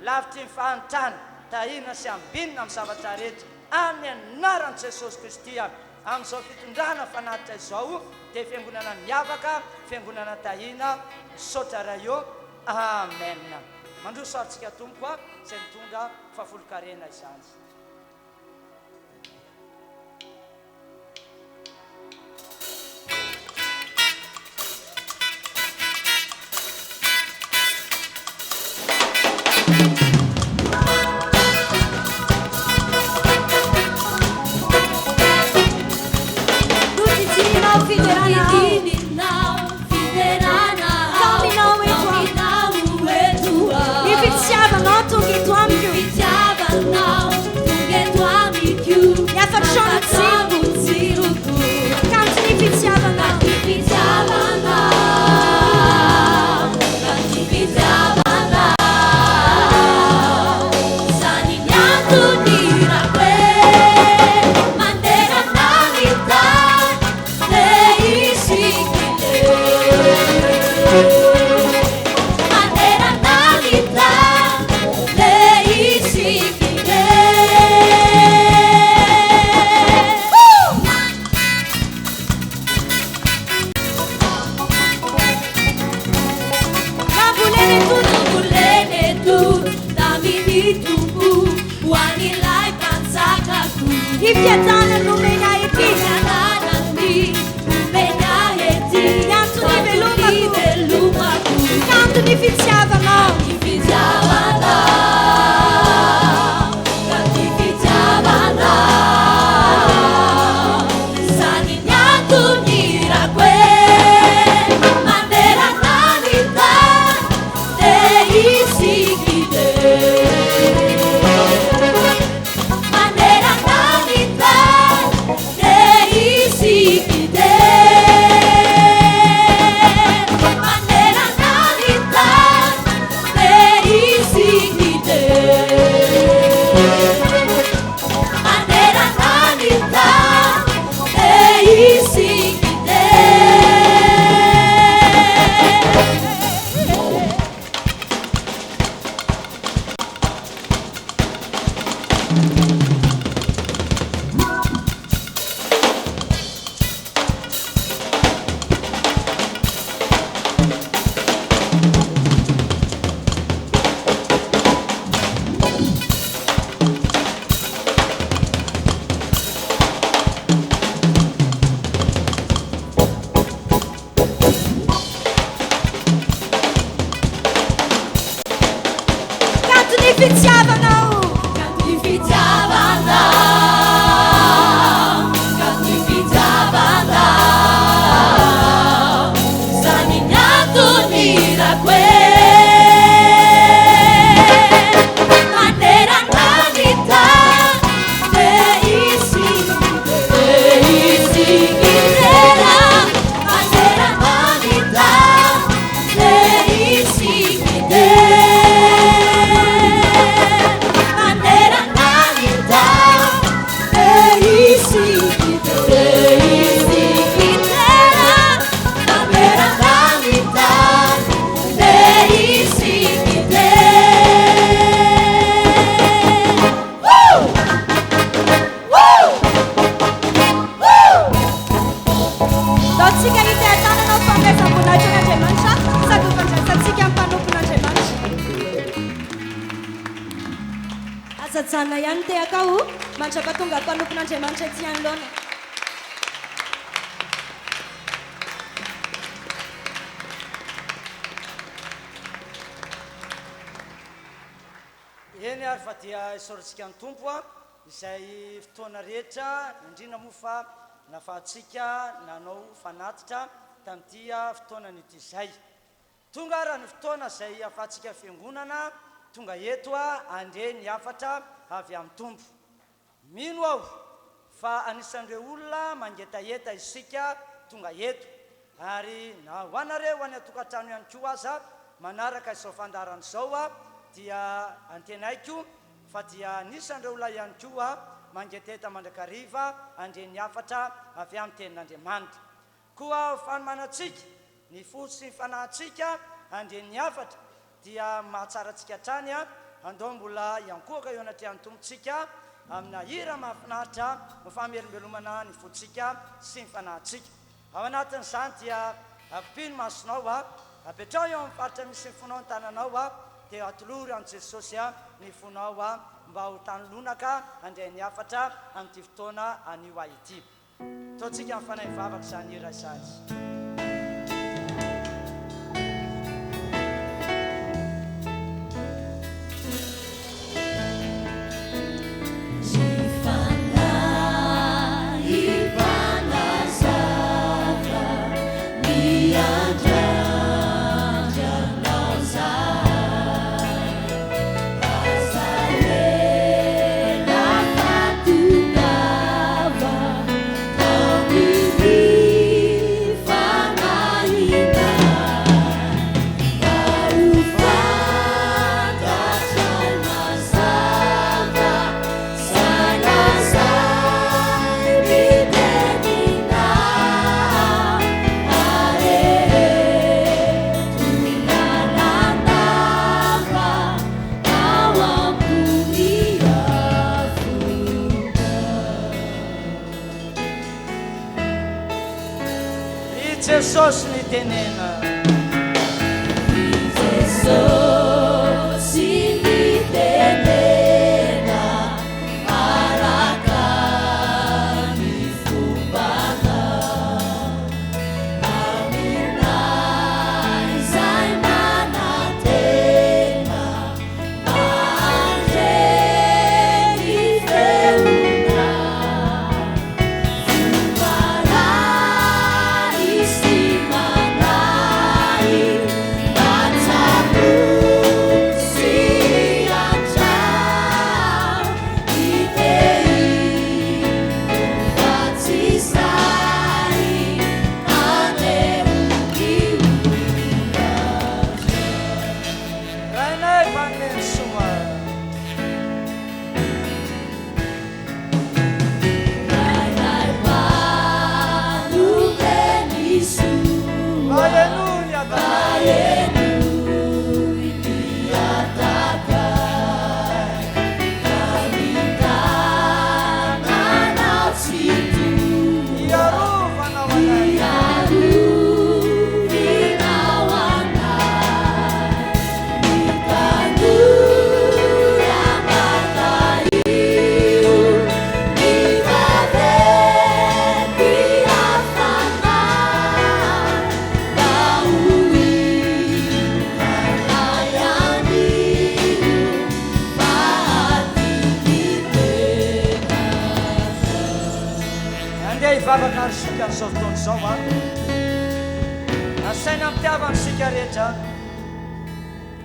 lavitry ny fahanitrana tahina sy ambinina amin'ny zavatra rehetra amin'ny anaran'i Jesosy Kristy amin'izao fitondrana fanatitra izao dia fiangonana miavaka fiangonana tahina saotra ray eo amen mandroso arintsika tompoka izay mitondra fahafolo-karena izany fandehantananao fampiasam-boninahitran'Andriamanitra sady ho fandraisantsika amin'ny mpanompon'Andriamanitra. Azajana ihany tehaka ho mandrapatonga mpanompon'Andriamanitra ety anoloana. eny ary fa dia isaorantsika ny tompo a izay fotoana rehetra indrindra moa fa nafahantsika nanao fanatitra tamin'itya fotoana nyty izay tonga raha ny fotoana izay afahantsika fiangonana tonga eto a andre ny afatra avy amin'ny tompo mino aho fa anisan'ireo olona mangetaheta isika tonga eto ary na ho anareo ho any atokantrano ihany koa aza manaraka izao fandarana izao a dia antenaiko fa dia anisan'ireo olona ihany koa mangetaheta mandrakariva andre ny afatra avy amin'ny tenin'Andriamanitra koa fanomanatsika ny fo sy ny fanahintsika andre ny afatra dia mahatsaratsika hatrany a andao mbola iankoaka eo anatrehan'ny tompontsika amina hira mahafinaritra mifamelombelomana ny fotsika sy ny fanahintsika ao anatin'izany dia ampino masonao a apetrao eo amin'ny faritra misy ny fonao ny tananao a dia atolory an' Jesosy a ny fonao a mba ho tanolonaka andray ny afatra amin'ity fotoana anio a ity taontsika amin'ny fanahy vavaka izany hira izany Jesosy ny tenena Jesosy ny tenena araka ny fombana aminay izay manantena mandreny feona vavaka arysika n'izao fotoana izao a asaina amitiavansika rehetra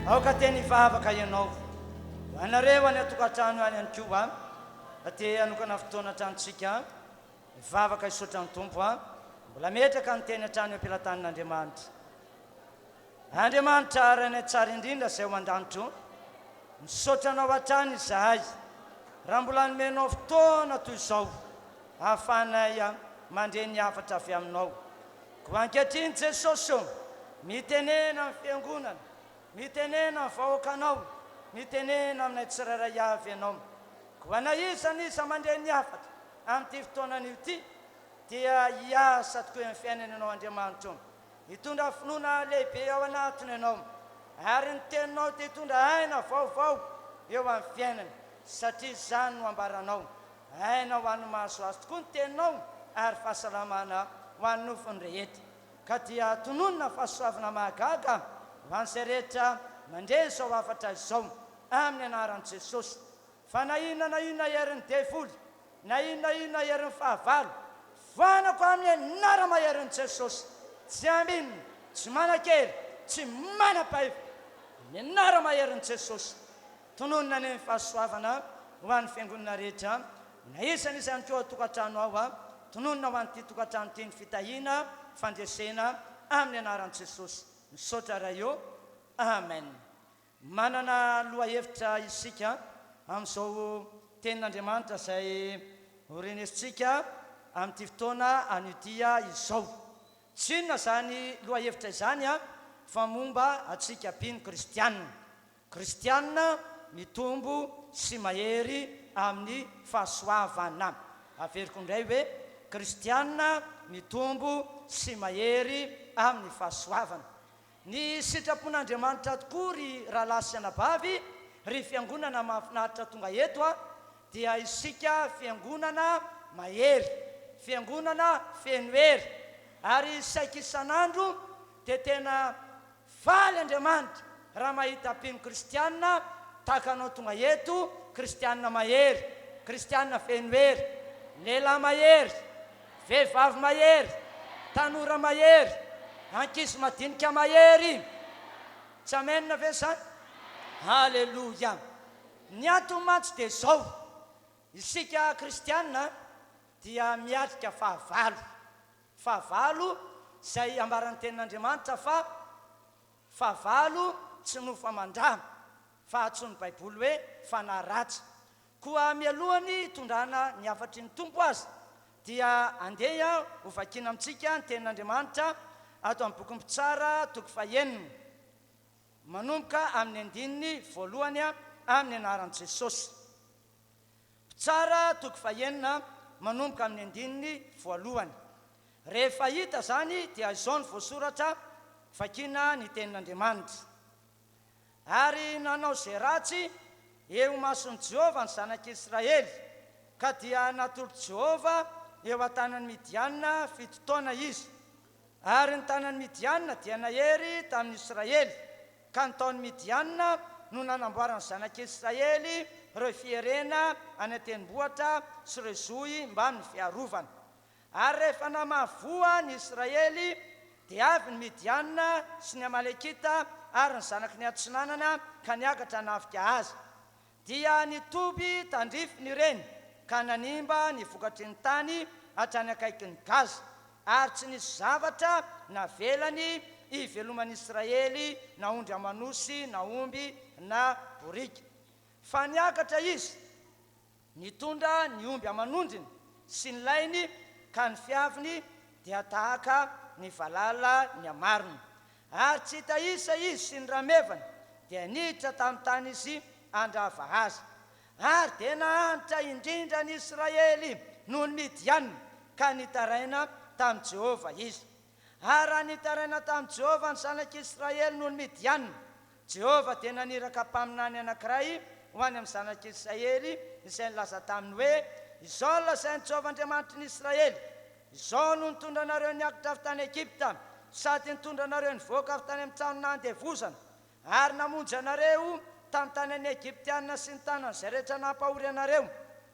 aoka teny ivavaka ianao anareo any atokantrano any any koa a dia anokana fotoana tranontsika ivavaka isotra ny tompo a mbola metraka ny teny hatrany ampilatan'Andriamanitra Andriamanitra arany tsara indrindra izay ho an-danitro misotranao hatrany izahay raha mbola nomenao fotoana toy izao ahafanay mandre ny afatra avy aminao ko ankehitriny Jesosy mitenena amin'ny fiangonana mitenena amin'ny vahoakanao mitenena aminay tsirairay avy ianao ko anaisany isa mandre ny afatra amin'ity fotoanany ity dia hiasa tokoa amin'ny fiainana ianao Andriamanitra io. Hitondra finoana lehibe ao anatiny ianao, ary ny teninao dia hitondra aina vaovao eo amin'ny fiainana, satria izany no ambaranao. Aina ho an'ny mahasoaso tokoa ny teninao, ary fahasalamana ho an'ny nofony rehetra. Ka dia tononona fahasoavana mahagaga ho an'izay rehetra mandray izao hafatra izao amin'ny anaran'i Jesosy. Fa na inona herin'ny devoly, na inona herin'ny fahavalo, vanako amin'ny anara-maherin'i Jesosy. Tsy aminona, tsy manan-kery, tsy manam-pahefana, ny anara-maherin'i Jesosy. Tononona ny fahasoavana ho an'ny fiangonana rehetra, na isan'izany koa tokantrano ao tononona ho an'ity tokantrano ity ny fitahiana, fandresena amin'ny anaran'i Jesosy. Misaotra raha eo, amen. Manana loha hevitra isika amin'izao tenin'Andriamanitra izay horenesitsika amin'ity fotoana aniodia izao. Tsy inona zany loha hevitra izany fa momba atsika mpino kristianina. Kristianina mitombo sy mahery amin'ny fahasoavana. Averiko indray hoe kristianina mitombo sy mahery amin'ny fahasoavana. Ny sitrapon'Andriamanitra tokoa ry rahalahy sy anabavy, ry fiangonana mahafinaritra tonga eto dia isika fiangonana mahery, fiangonana feno hery, ary saika isan'andro dia tena faly Andriamanitra raha mahita mpino kristianina tahaka anao tonga eto, kristianina mahery, kristianina feno hery, lehilahy mahery, vehivavy mahery, tanora mahery, ankizy madinika mahery. Tsy amenina ve zany? Halleluja. Ny antony mantsy dia izao, isika kristianina dia miatrika fahavalo. Fahavalo izay ambaran'ny tenin'Andriamanitra fa fahavalo tsy nofamandrà, fa antsoin'ny Baiboly hoe fanaratsy. Koa mialohany tondrana ny afatry ny tompo azy dia andeha ho vakiana amintsika ny tenin'Andriamanitra ato amin'ny boky Mpitsara toko 9 manomboka amin'ny andininy voalohany amin'ny anaran'i Jesosy. Mpitsara toko 9 manomboka amin'ny andininy voalohany. Rehefa hita zany dia izao ny voasoratra vakiana ny tenin'Andriamanitra. Ary nanao izay ratsy eo mason'i Jehova ny zanak'Israely, ka dia natolotra Jehova eo an-tanan'ny Midianina 7 taona izy. Ary ny tanan'ny Midianina dia nahery tamin'ny Israely, ka ny taon'ny Midianina no nanamboarany zanak'Israely ireo fierena any an-tendrombohitra sy ireo zohy mba amin'ny fiarovana. Ary rehefa namavoa ny Israely dia avy ny Midianina sy ny Amalekita ary ny zanaky ny atsinanana ka niakatra nafika azy. Dia nitoby tandrifiny ireny ka nanimba ny vokatry ny tany hatrany akaiky ny Gaza, ary tsy nisy zavatra navelany iveloman'ny Israely na ondry amanosy na omby na borika. Fa niakatra izy nitondra ny omby amanondriny sy ny lainy, ka ny fiaviny dia tahaka ny valala ny amariny. Ary tsy hita isa izy sy ny ramevana dia niditra tamin'ny tany izy andrava azy. Ary dia nahanitra indrindra ny Israely noho ny Midianina, ka nitaraina tamin'i Jehova izy. Ary raha nitaraina tamin'i Jehova ny zanak'Israely noho ny Midianina, Jehova dia naniraka mpaminany anankiray ho any amin'ny zanak'Israely izay nilaza taminy hoe, izao lazain'i Jehova Andriamanitry ny Israely, izao no nitondra anareo niakatra avy tany Egipta, sady nitondra anareo nivoaka avy tany amin'ny tranon'andevozana, ary namonjy anareo tamin'ny tany any Egiptianina sy ny tanan'izay rehetra nampahory anareo.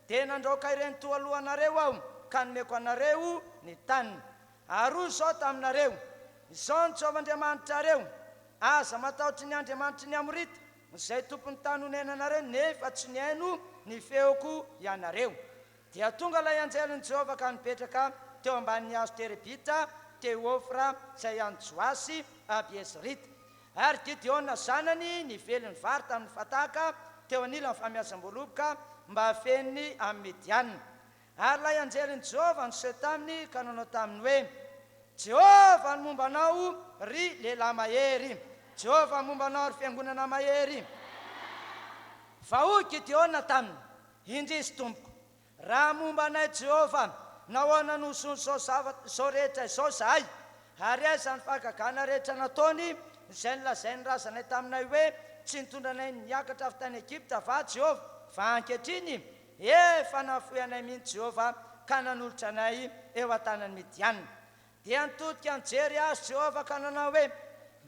Dia nandraoka ireny toalohanareo aho, ka nomeko anareo ny taniny. Ary izao taminareo, izao ny Jehova Andriamanitrareo, aza matahotra ny Andriamanitry ny Amorita, izay tompon'ny tany honenanareo, nefa tsy nihaino ny feoko ianareo. Dia tonga ilay anjelin'i Jehova ka nipetraka teo ambanin'ny hazo terebita teo Ofra izay any Joasy Abiezrita. Ary Gideona zanany niveliny vary tamin'ny fataka teo anilany famiazam-boaloboka mba hafeniny amin'ny Midianina. Ary ilay anjelin'i Jehova niseho taminy ka nanao taminy hoe, Jehova ny momba anao ry lehilahy mahery, Jehova ny momba anao ry fiangonana mahery. Fa hoy Gideona taminy, indrisy tompoko, raha momba anay Jehova nahoana nosony sao rehetra izao zahay ary aizany fahagagana rehetra nataony izay nylazainy razanay taminay hoe tsy nitondranay niakatra avy tany Egypta va Jehova fa ankehitriny efa nafoanay mihitsy Jehova ka nanolotra anay eo an-tanany Midianina dia nitodika nijery azy Jehova ka nanao hoe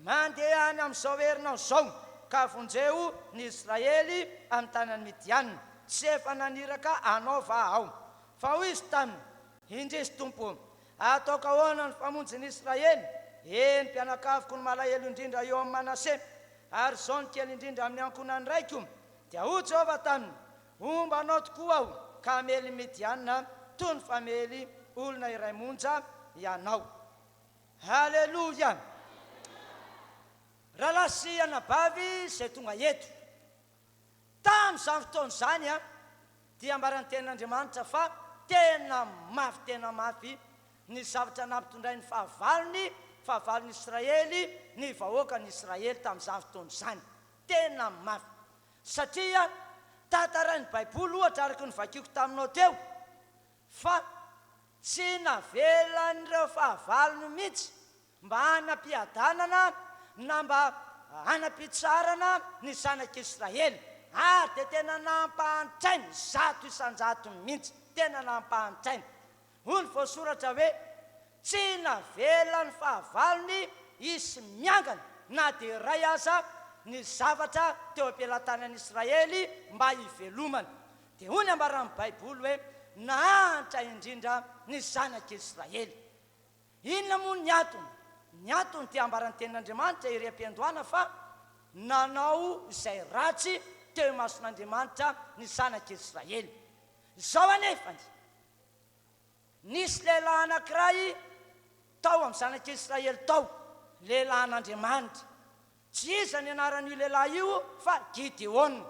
mandeha any amin'izao herinao izao ka vonjeo ny Israely amin'ny tanany Midianina tsy efa naniraka anao va ao fa hoy izy taminy indrisy tompo ataoko ahoana ny famonjy ny Israely eny mpianakaviko ny malahelo indrindra eo amin'ny Manase ary zao ny kely indrindra amin'ny ankonany raiko dia hoy Jehova taminy omba anao tokoa aho ka amely Midianina toy ny famely olona iray monja ianao. Haleluya. Raha sy anabavy izay tonga eto tamin'izany fotoana izany dia ambarany ten'Andriamanitra fa tena mafy ny zavatra nampitondray ny fahavalony Israely ny vahoakany Israely tamin'izany fotoana izany tena mafy satria tantarainy Baiboly ohatra araka ny vakiako taminao teo fa tsy navelan'ireo fahavalony mihitsy mba hanampiadanana na mba hanapitsarana ny zanak'Israely ary dia tena nampahantrainy 100 isan-jato mihitsy tena nampahantrainy hoy ny voasoratra hoe tsy navelan'ny fahavalony isy miangana na dia ray aza ny zavatra teo am-pelantanan'ny Israely mba hivelomana dia hoy ny ambaran'ny Baiboly hoe nahantra indrindra ny zanak'Israely. Inona moa ny antony dia ambaran'ny ten'Andriamanitra iry am-piandohana fa nanao izay ratsy teo mason'Andriamanitra ny zanak'Israely. Izao anefany nisy lehilahy anankiray tao amin'ny zanak'Israely tao lehilahin'Andriamanitra tsy iza ny anaran'io lehilahy io fa Gideona.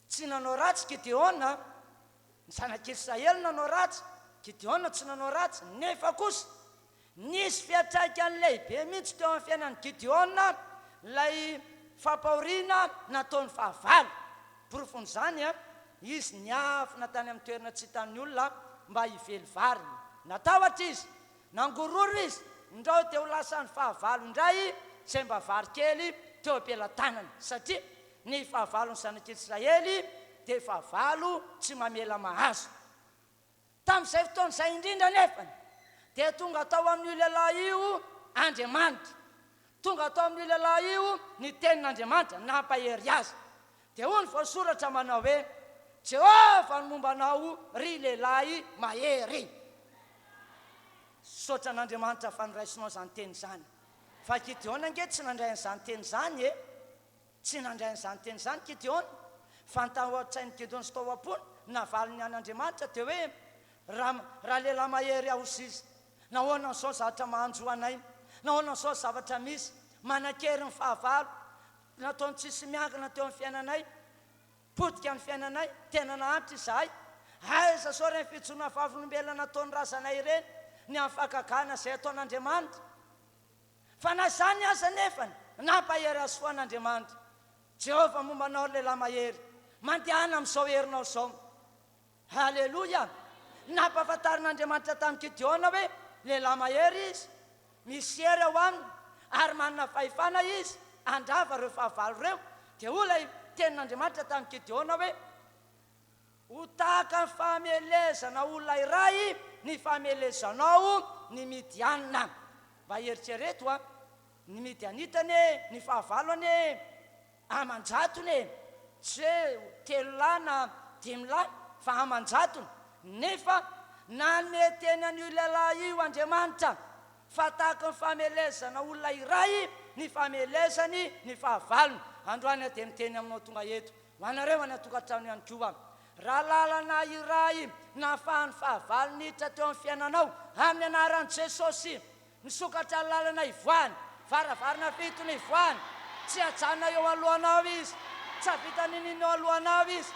Tsy nanao ratsy Gideona, ny zanak'Israely nanao ratsy, Gideona tsy nanao ratsy, nefa kosa nisy fiantraikany lehibe mihitsy teo amin'ny fiainan'ny Gideona ilay fampahoriana nataony fahavalo. Porofon'izany izy niafina tany amin'ny toerana tsy hitan'ny olona mba hively vary. Natahotra izy, nangororo izy, indreo dia ho lasany fahavalo indray izay mba vary kely teo am-pelantanany satria ny fahavalony zanak'Israely dia fahavalo tsy mamela mahazo. Tamin'izay fotoana izay indrindra nefany dia tonga tao amin'io lehilahy io Andriamanitra, tonga tao amin'io lehilahy io ny tenin'Andriamanitra nampahery azy. Dia hoy ny voasoratra manao hoe Jehova ny momba anao ry lehilahy mahery. Saotra an'Andriamanitra faniraisinao izany teny izany. Fa Gideona ange tsy nandray an'izany teny izany tsy nandray an'izany teny izany Gideona fa nitahoan-tsain'ny Gideona sy tao am-pony navaliny an'Andriamanitra dia hoe raha lehilahy mahery aho sy izy nahoana n'izao zavatra mahanjo anay, nahoana n'izao zavatra misy manan-kery ny fahavalo nataony tsisy miangana teo amin'ny fiainanay, potika ny fiainanay, tena nahantra izahay. Aiza sao ireny fitsoana vavolombelona nataony razanay ireny ny amin'ny fahagagana izay ataon'Andriamanitra. Fa na izany aza nefany nampahery azy foan'Andriamanitra. Jehova momba anao lehilahy mahery, mandehana amin'izao herinao izao. Haleloya. Nampahafantarin'Andriamanitra tamin'ny Gideona hoe lehilahy mahery izy, misy hery ao aminy ary manana fahefana izy andrava ireo fahavalo ireo. Dia hoy ilay tenin'Andriamanitra tamin'ny Gideona hoe ho tahaka ny fahamelezana olona iray ny fahamelezanao ny Midianina. Mba eritrereto ny Midianitany ny fahavalony amanjatony tsy hoe 3 lahy na 5 lahy fa amanjatony. Nefa nanome teny an'io lehilahy io Andriamanitra fa tahaka ny fahamelezana olona iray ny fahamelezany ny fahavalony. Androany dia miteny aminao tonga eto ho anareo any atokantrano ihany koa, raha lalana iray nahafahany fahavalony hiditra teo amin'ny fiainanao amin'ny anaran'i Jesosy, nisokatra lalana ivoany, varavarana fito ny ivoany, tsy ajanona eo alohanao izy, tsy avita ninino eo alohanao izy.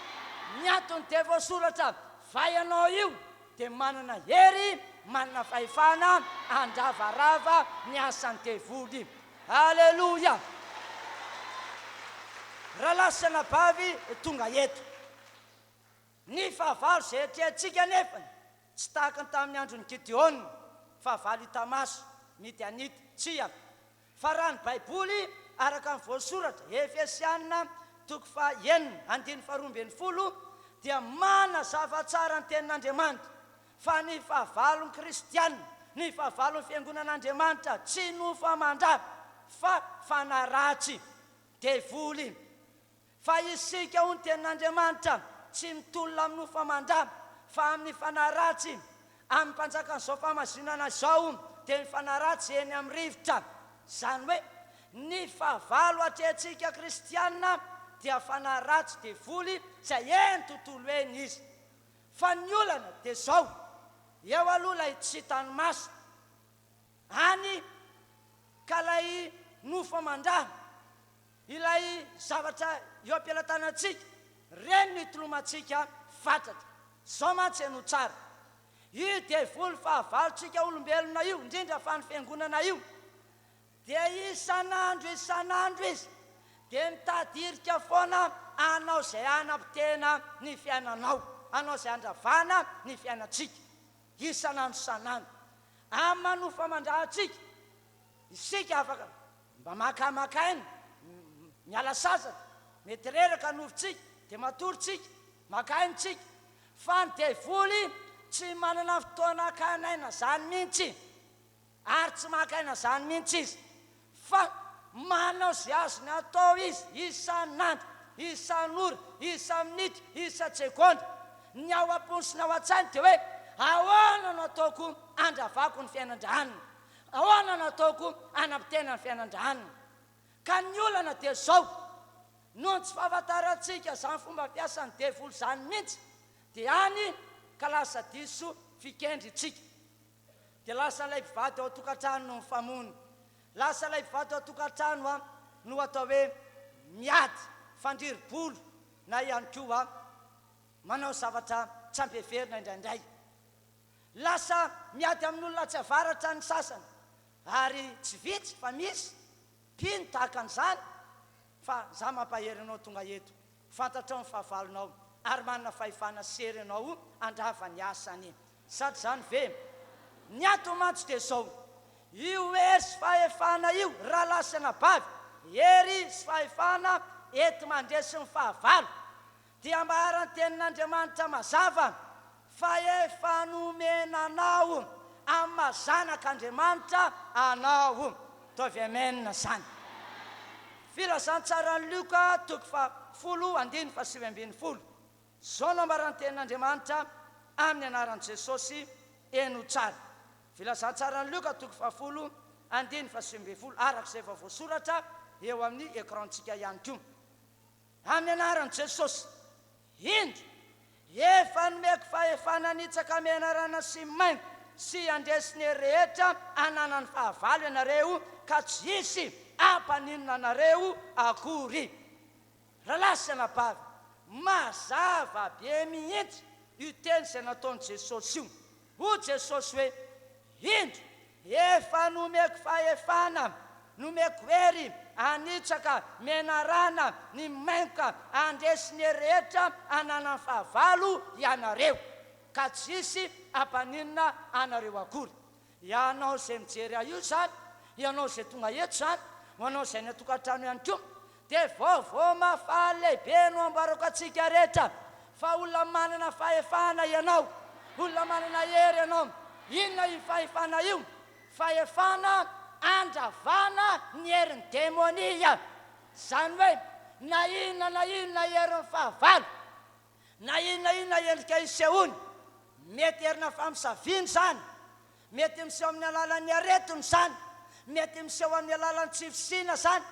Ny antony dia voasoratra vai anao io dia manana hery, manana fahefana andravarava ny asan'ny devoly. Haleluya. Raha lasa nabavy tonga eto ny fahavalo izay atrehantsika nefany tsy tahakany tamin'ny andro ny Gideon fa valy Tamaso Midianity tsia fa raha ny baiboly araka ny voasoratra Efesiana 4:9 dia manazava tsara ny tenin'Andriamanitra fa ny fahavalon'ny kristianina, ny fahavalon'ny fiangonan'Andriamanitra tsy nofamandra fa fanaratsy devoly. Fa isika ho ny tenin'Andriamanitra tsy mitolona amin'ny nofamandra fa amin'ny fanaratsy. Amin'ny mpanjakan'izao famazinana izao dia ny fanaratsy eny amin'ny rivotra. Zany hoe ny fahavalo atrehantsika kristianina dia fanaratsy devoly izay eny tontolo eny izy. Fa ny olana dia izao, eo aloha ilay tsy tanymaso any ka ilay nofamandra, ilay zavatra eo am-pelatanantsika, reny ny tolomantsika fatratra. Zao mantsy eno tsara, io devoly fahavalontsika olombelona io, indrindra fa ny fiangonana io, dia isan'andro izy dia mitadirika foana anao izay anam-pitena ny fiainanao, anao izay andravana ny fiainatsika isan'andro. Amin'ny manofamandrantsika isika afaka mba makamakaina, miala sasatra, mety reraka nofontsika dia matoritsika makaintsika. Fa ny devoly tsy manana fotoana kanaina zany mihitsy, ary tsy makaina zany mihitsy izy, fa manao izay azony atao izy isan'andro, isan'ora, isa-minitra, isa-tsekonda. Ny ao am-pony sy ny ao an-tsainy dia hoe ahoana no ataoko andravako ny fiainan-dranina, ahoana no ataoko anam-pitena ny fiainan-dranina. Ka ny olana dia izao, noho tsy fahafantarantsika izany fomba fiasan'ny devoly zany mihitsy, dia any ka lasa diso fikendritsika. Dia lasa ilay mpivady ao an-tokantrano no mifamony, lasa ilay mpivady ao an-tokantrano no atao hoe miady fandririm-bolo, na ihany koa manao zavatra tsy ampeverina indraindray. Lasa miady amin'olona tsy avaratra ny sasany, ary tsy vitsy fa misy mpino tahaka an'izany. Fa za mampahery anao tonga eto, fantatrao ny fahavalonao ary manana fahefana sery anao andrava ny asany. Sady zany ve ny ato mantsy dia izao, io hery sy fahefana io raha lasana bavy, hery sy fahefana ety mandresy ny fahavalo, dia ambaran'ny tenin'Andriamanitra mazava fa efa nomenanao amin'ny mazanak'Andriamanitra anao. Tovy amenina zany. Filazantsarany Luka 10:7-20. Zao no ambaran'ny tenin'Andriamanitra amin'ny anaran'i Jesosy eno tsara. Filazantsarany Luka 10:7-20 arak'izay efa voasoratra eo amin'ny ekrantsika ihany koa. Amin'ny anaran'i Jesosy, indro efa nomeko fahefana nitsaka menarana sy maina sy andresiny rehetra ananany fahavalo ianareo, ka tsy isy ampaninona anareo akory. Raha lasana bavy, mazava be mihitsy io teny izay nataon'i Jesosy io. Ho Jesosy hoe, indro efa nomeko fahefana, nomeko hery anitsaka menarana ny mainoka andresiny rehetra ananany fahavalo ianareo, ka tsy isy ampaninona anareo akory. Ianao izay mijery io zany, ianao izay tonga eto zany, hoanao izay ny atokantrano ihany koa, dia vaovao mafaly lehibe no ambarako atsika rehetra fa olona manana fahefana ianao, olona manana hery ianao. Inona io fahefana io? Fahefana andravana ny herin'ny demonia. Zany hoe na inona herin'ny fahavalo, na inona endrika isehony, mety herina famisaviany zany, mety miseho amin'ny alalan'ny aretiny zany, mety miseho amin'ny alalan'ny tsifisina zany,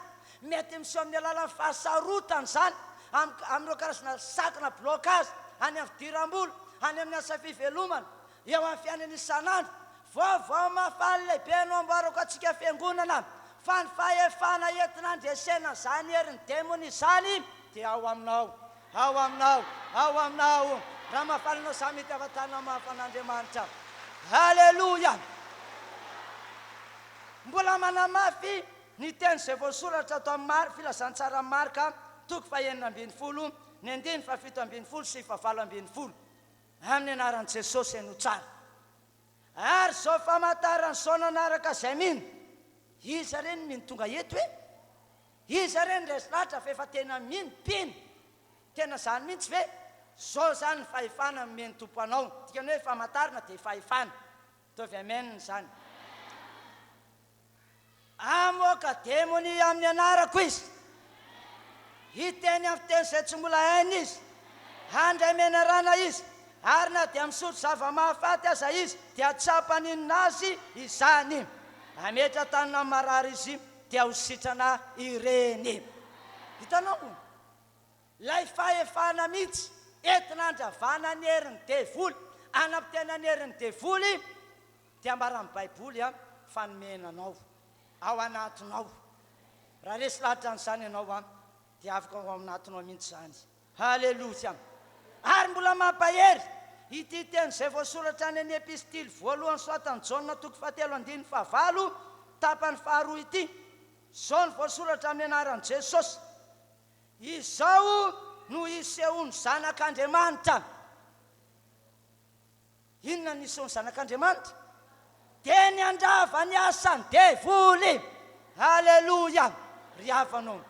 mety miseho amin'ny alalan'ny fahasarotany zany, amin'ireo karazana sakana blocage any amin'ny fidiram-bola, any amin'ny asa fivelomana, eo amin'ny fiainana isan'andro. Vaovao mafaly lehibe no ambarako atsika fiangonana fa ny fahefana entina andresena zany herin'ny demony zany dia ao aminao, ao aminao, ao aminao. Raha mafalinao za mety afatana mafan'Andriamanitra. Halleluja. Mbola manamafy ny teny izay voasoratra atao amin'ny filazantsara Marka 9:9, 7:20 sy 20. Amin'ny anaran'i Jesosy eno tsara. ary zao famantarany saona anaraka zay mino iza reny mino tonga eto hoe iza reny resy lahatra fa efa tena mino pino tena zany mihitsy ve zao zany ny fahefana meny tompo anao dikany hoe famantarana dia fahefana tovy ameniny zany amoka demony amin'ny anarako izy hiteny amin'ny teny izay tsy mbola hainy izy handray menarana izy ary na dia misotro zava-mahafaty aza izy dia tsapaninina azy izany ametra tanina marary izy dia ho sitrana ireny hitanao lay fahefana mihitsy entina andravana ny herin'ny devoly anam-tena ny herin'ny devoly dia mbarany baiboly a fanomenanao ao anatinao raha resy lahatra an'izany ianao a dia afaka ao aminatinao mihitsy zany halleloja ary mbola mampahery ity teny izay voasoratra any any epistily voalohany soatany jaona toko 7:9 tapany faharoa ity zao ny voasoratra amin'ny anaran'i Jesosy izao no isehony zanak'Andriamanitra inona ny isehony zanak'Andriamanitra teny andrava ny asany devoly halleloja ry havanao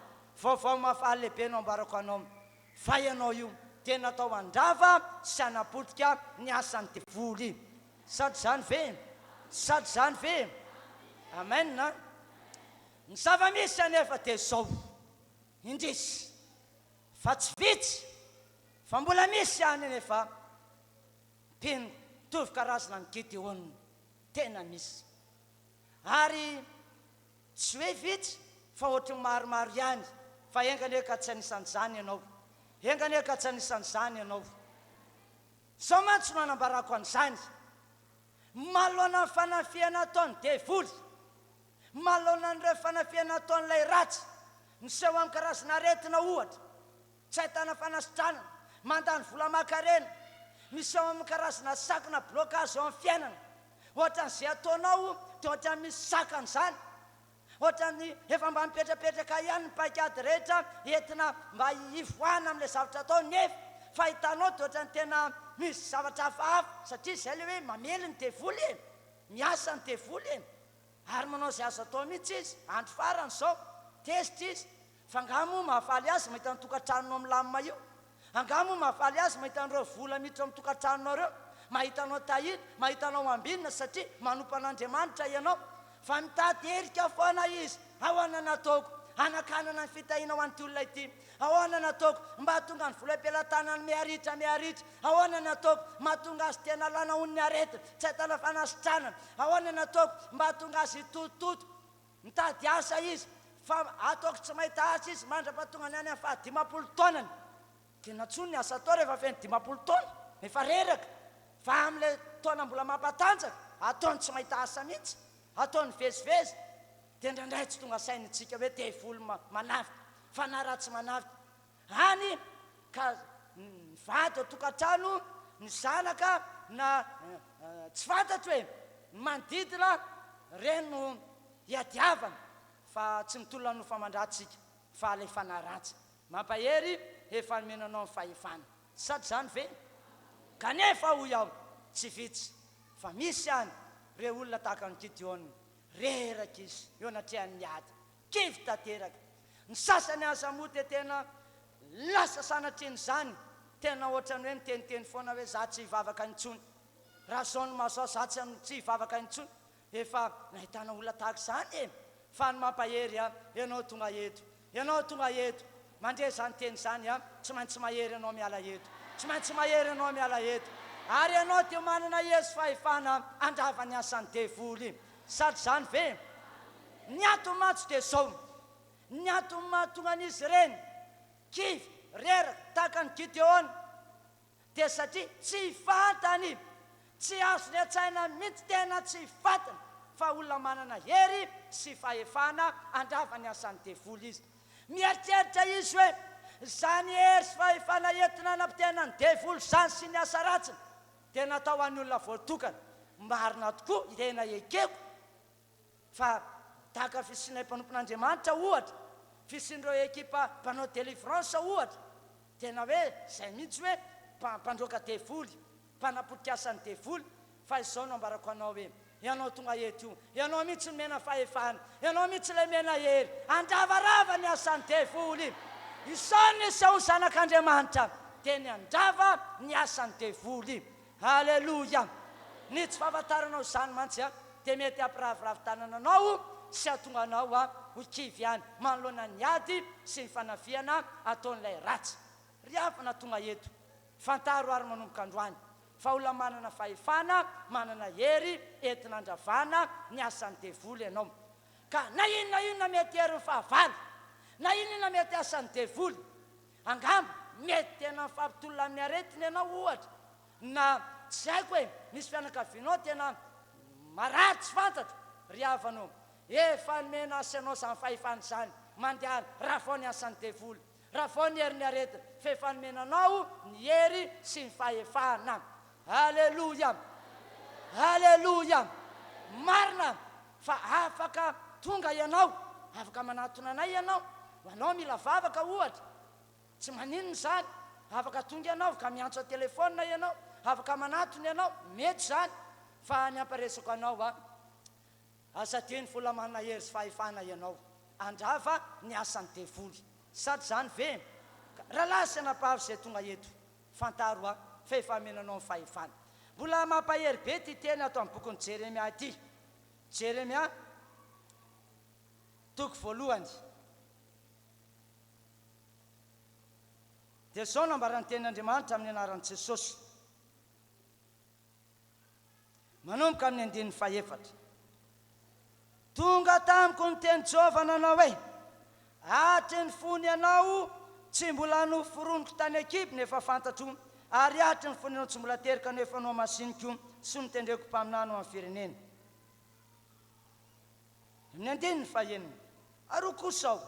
vaovao mahafaly lehibe no ambarako anao fa ianao io tena atao andrava sy anapotika ny asany devoly sady zany ve amen na ny zava-misy anefa dia zao indrisy fa tsy vitsy fa mbola misy any nefa mpino tovy karazana ny Gideon tena misy ary tsy hoe vitsy fa ohatry maromaro ihany fa engany hoe ka tsy anisan'izany ianao engany hoe ka tsy anisan'izany ianao sao mantsy no anambarako an'izany malohana ny fanafiana ataony devoly malohana n'ireo fanafiana ataon'ilay ratsy miseho amin'ny karazana aretina ohatra tsy ahitana fanasitranana mandany vola aman-karena miseho amin'ny karazana sakana blokazy eo amin'ny fiainana ohatran'izay ataonao dia ohatran'ny misy sakan'izany ohatran'ny efa mba mipetrapetraka ihany ny paikady rehetra entina mba hivoahana amin'ilay zavatra atao nefa fa hitanao dia ohatran'ny tena misy zavatra hafahafa satria izay le hoe mamely ny devoly e miasa ny devoly e ary manao izay azo atao mihitsy izy andro farany zao tezitra izy fa angamo mahafaly azy mahita ny tokantranonao milamina io angamo mahafaly azy mahita an'ireo vola miditra amin'ny tokantranonareo mahitanao tahiny mahitanao ambinina satria manompo an'Andriamanitra ianao fa mitady herika foana izy ahoana nataoko anakanana ny fitahiana ho an'ity olona ity ahoana nataoko mba hatonga ny vola am-pelantanany miaritra ahoana nataoko mahatonga azy tena lana hony aretina tsy ahitana fanasitranana ahoana nataoko mba hatonga azy tototo mitady asa izy fa ataoko tsy mahita asa izy mandra-pahatonga ny any amin'ny 50 taonany dia natsony ny asa atao rehefa feny 50 taona efa reraka fa amin'ilay taona mbola mampatanjaka ataony tsy mahita asa mihitsy ataony vezivezy dia indraindray tsy tonga sainy tsika hoe devoly manafika fa na raha tsy manafika any ka vady tokantrano ny zanaka na tsy fantatro hoe manodidina reno hiadiavana fa tsy mitolona no famandratsika fa alefana ratsy mampahery efa nomenanao ny fahefana sady zany ve kanefa ho iaho tsy vitsy fa misy any reo olona tahaka ny Gideon reraka izy eo anatrehany miady kivy tanteraka ny sasany aza moa dia tena lasa sanatriny zany tena ohatrany hoe miteniteny foana hoe za tsy hivavaka intsony raha zao no mahazao za tsy hivavaka intsony efa nahitana olona tahaka izany e fa ny mampahery a ianao tonga eto mandre zany teny zany a tsy maintsy mahery ianao miala eto tsy maintsy mahery ianao miala eto ary ianao dia manana Yesu fahefana andrava ny asany devoly sady zany ve ny atony matso dia zao ny atony mahatonga an'izy ireny kivy reraka tahaka ny Gideon dia satria tsy fantany tsy azo ny atsaina mihitsy tena tsy fantany fa olona manana hery sy fahefana andrava ny asany devoly izy mieritreritra izy hoe zany hery sy fahefana entina anam-pitena ny devoly zany sy ny asa ratsiny dia natao an'ny olona voatokana marina tokoa tena ekeko fa tahaka fisianay mpanompon'Andriamanitra ohatra fisian'ireo ekipa mpanao délivrance ohatra tena hoe zay mihitsy hoe mpandroaka devoly mpanapotika asan'ny devoly fa izao no ambarako anao hoe ianao tonga eto io ianao mihitsy ny mena fahefana ianao mihitsy ilay mena hery andravarava ny asan'ny devoly izao nisy ao zanak'Andriamanitra teny andrava ny asan'ny devoly halleloia ny tsy fahafantaranao izany mantsy a dia mety ampiraviravin-tanana anao sy atonga anao a ho kivy ihany manoloana ny ady sy ny fanafiana ataon'ilay ratsy ry afana tonga eto fantaro ary manomboka androany fa olona manana fahefana manana hery entinandravana ny asan'ny devoly ianao ka na inona mety hery ny fahavalo na inona mety asan'ny devoly angamba mety tena fampitolona amin'ny aretiny ianao ohatra na tsy haiko hoe misy fianakavianao tena maratsy fantatra ry havanao efa nomena asa anao izany fahefana izany mandeha raha vao ny asan'ny devoly raha vao ny hery ny aretina fa efa nomenanao ny hery sy ny fahefana halleloia halleloia marina fa afaka tonga ianao afaka manatona anay ianao anao mila vavaka ohatra tsy maninona izany afaka tonga ianao ka miantso a telefona ianao afaka manatona ianao mety izany fa ny amparesako anao a asatiny vola manana hery sy fahefana ianao andrava ny asan'ny devoly sady izany ve raha lasy anapavy izay tonga eto fantaro a fa efa menanao ny fahefana mbola mampahery be ty teny atao amin'ny bokon'ny Jeremia ty Jeremia toko voalohany dia zao no ambaran'ny tenin'Andriamanitra amin'ny anaran'i Jesosy manomboka amin'ny andininy fahefatra tonga tamiko ny teny Jehova nanao hoe atry ny fony ianao tsy mbola noforoniko tany Ekipy nefa fantatro ary atry ny fony ianao tsy mbola terika nefa anao masiniko sy nitendreko mpaminana amin'ny firenena amin'ny andininy fahenina ary kosa aho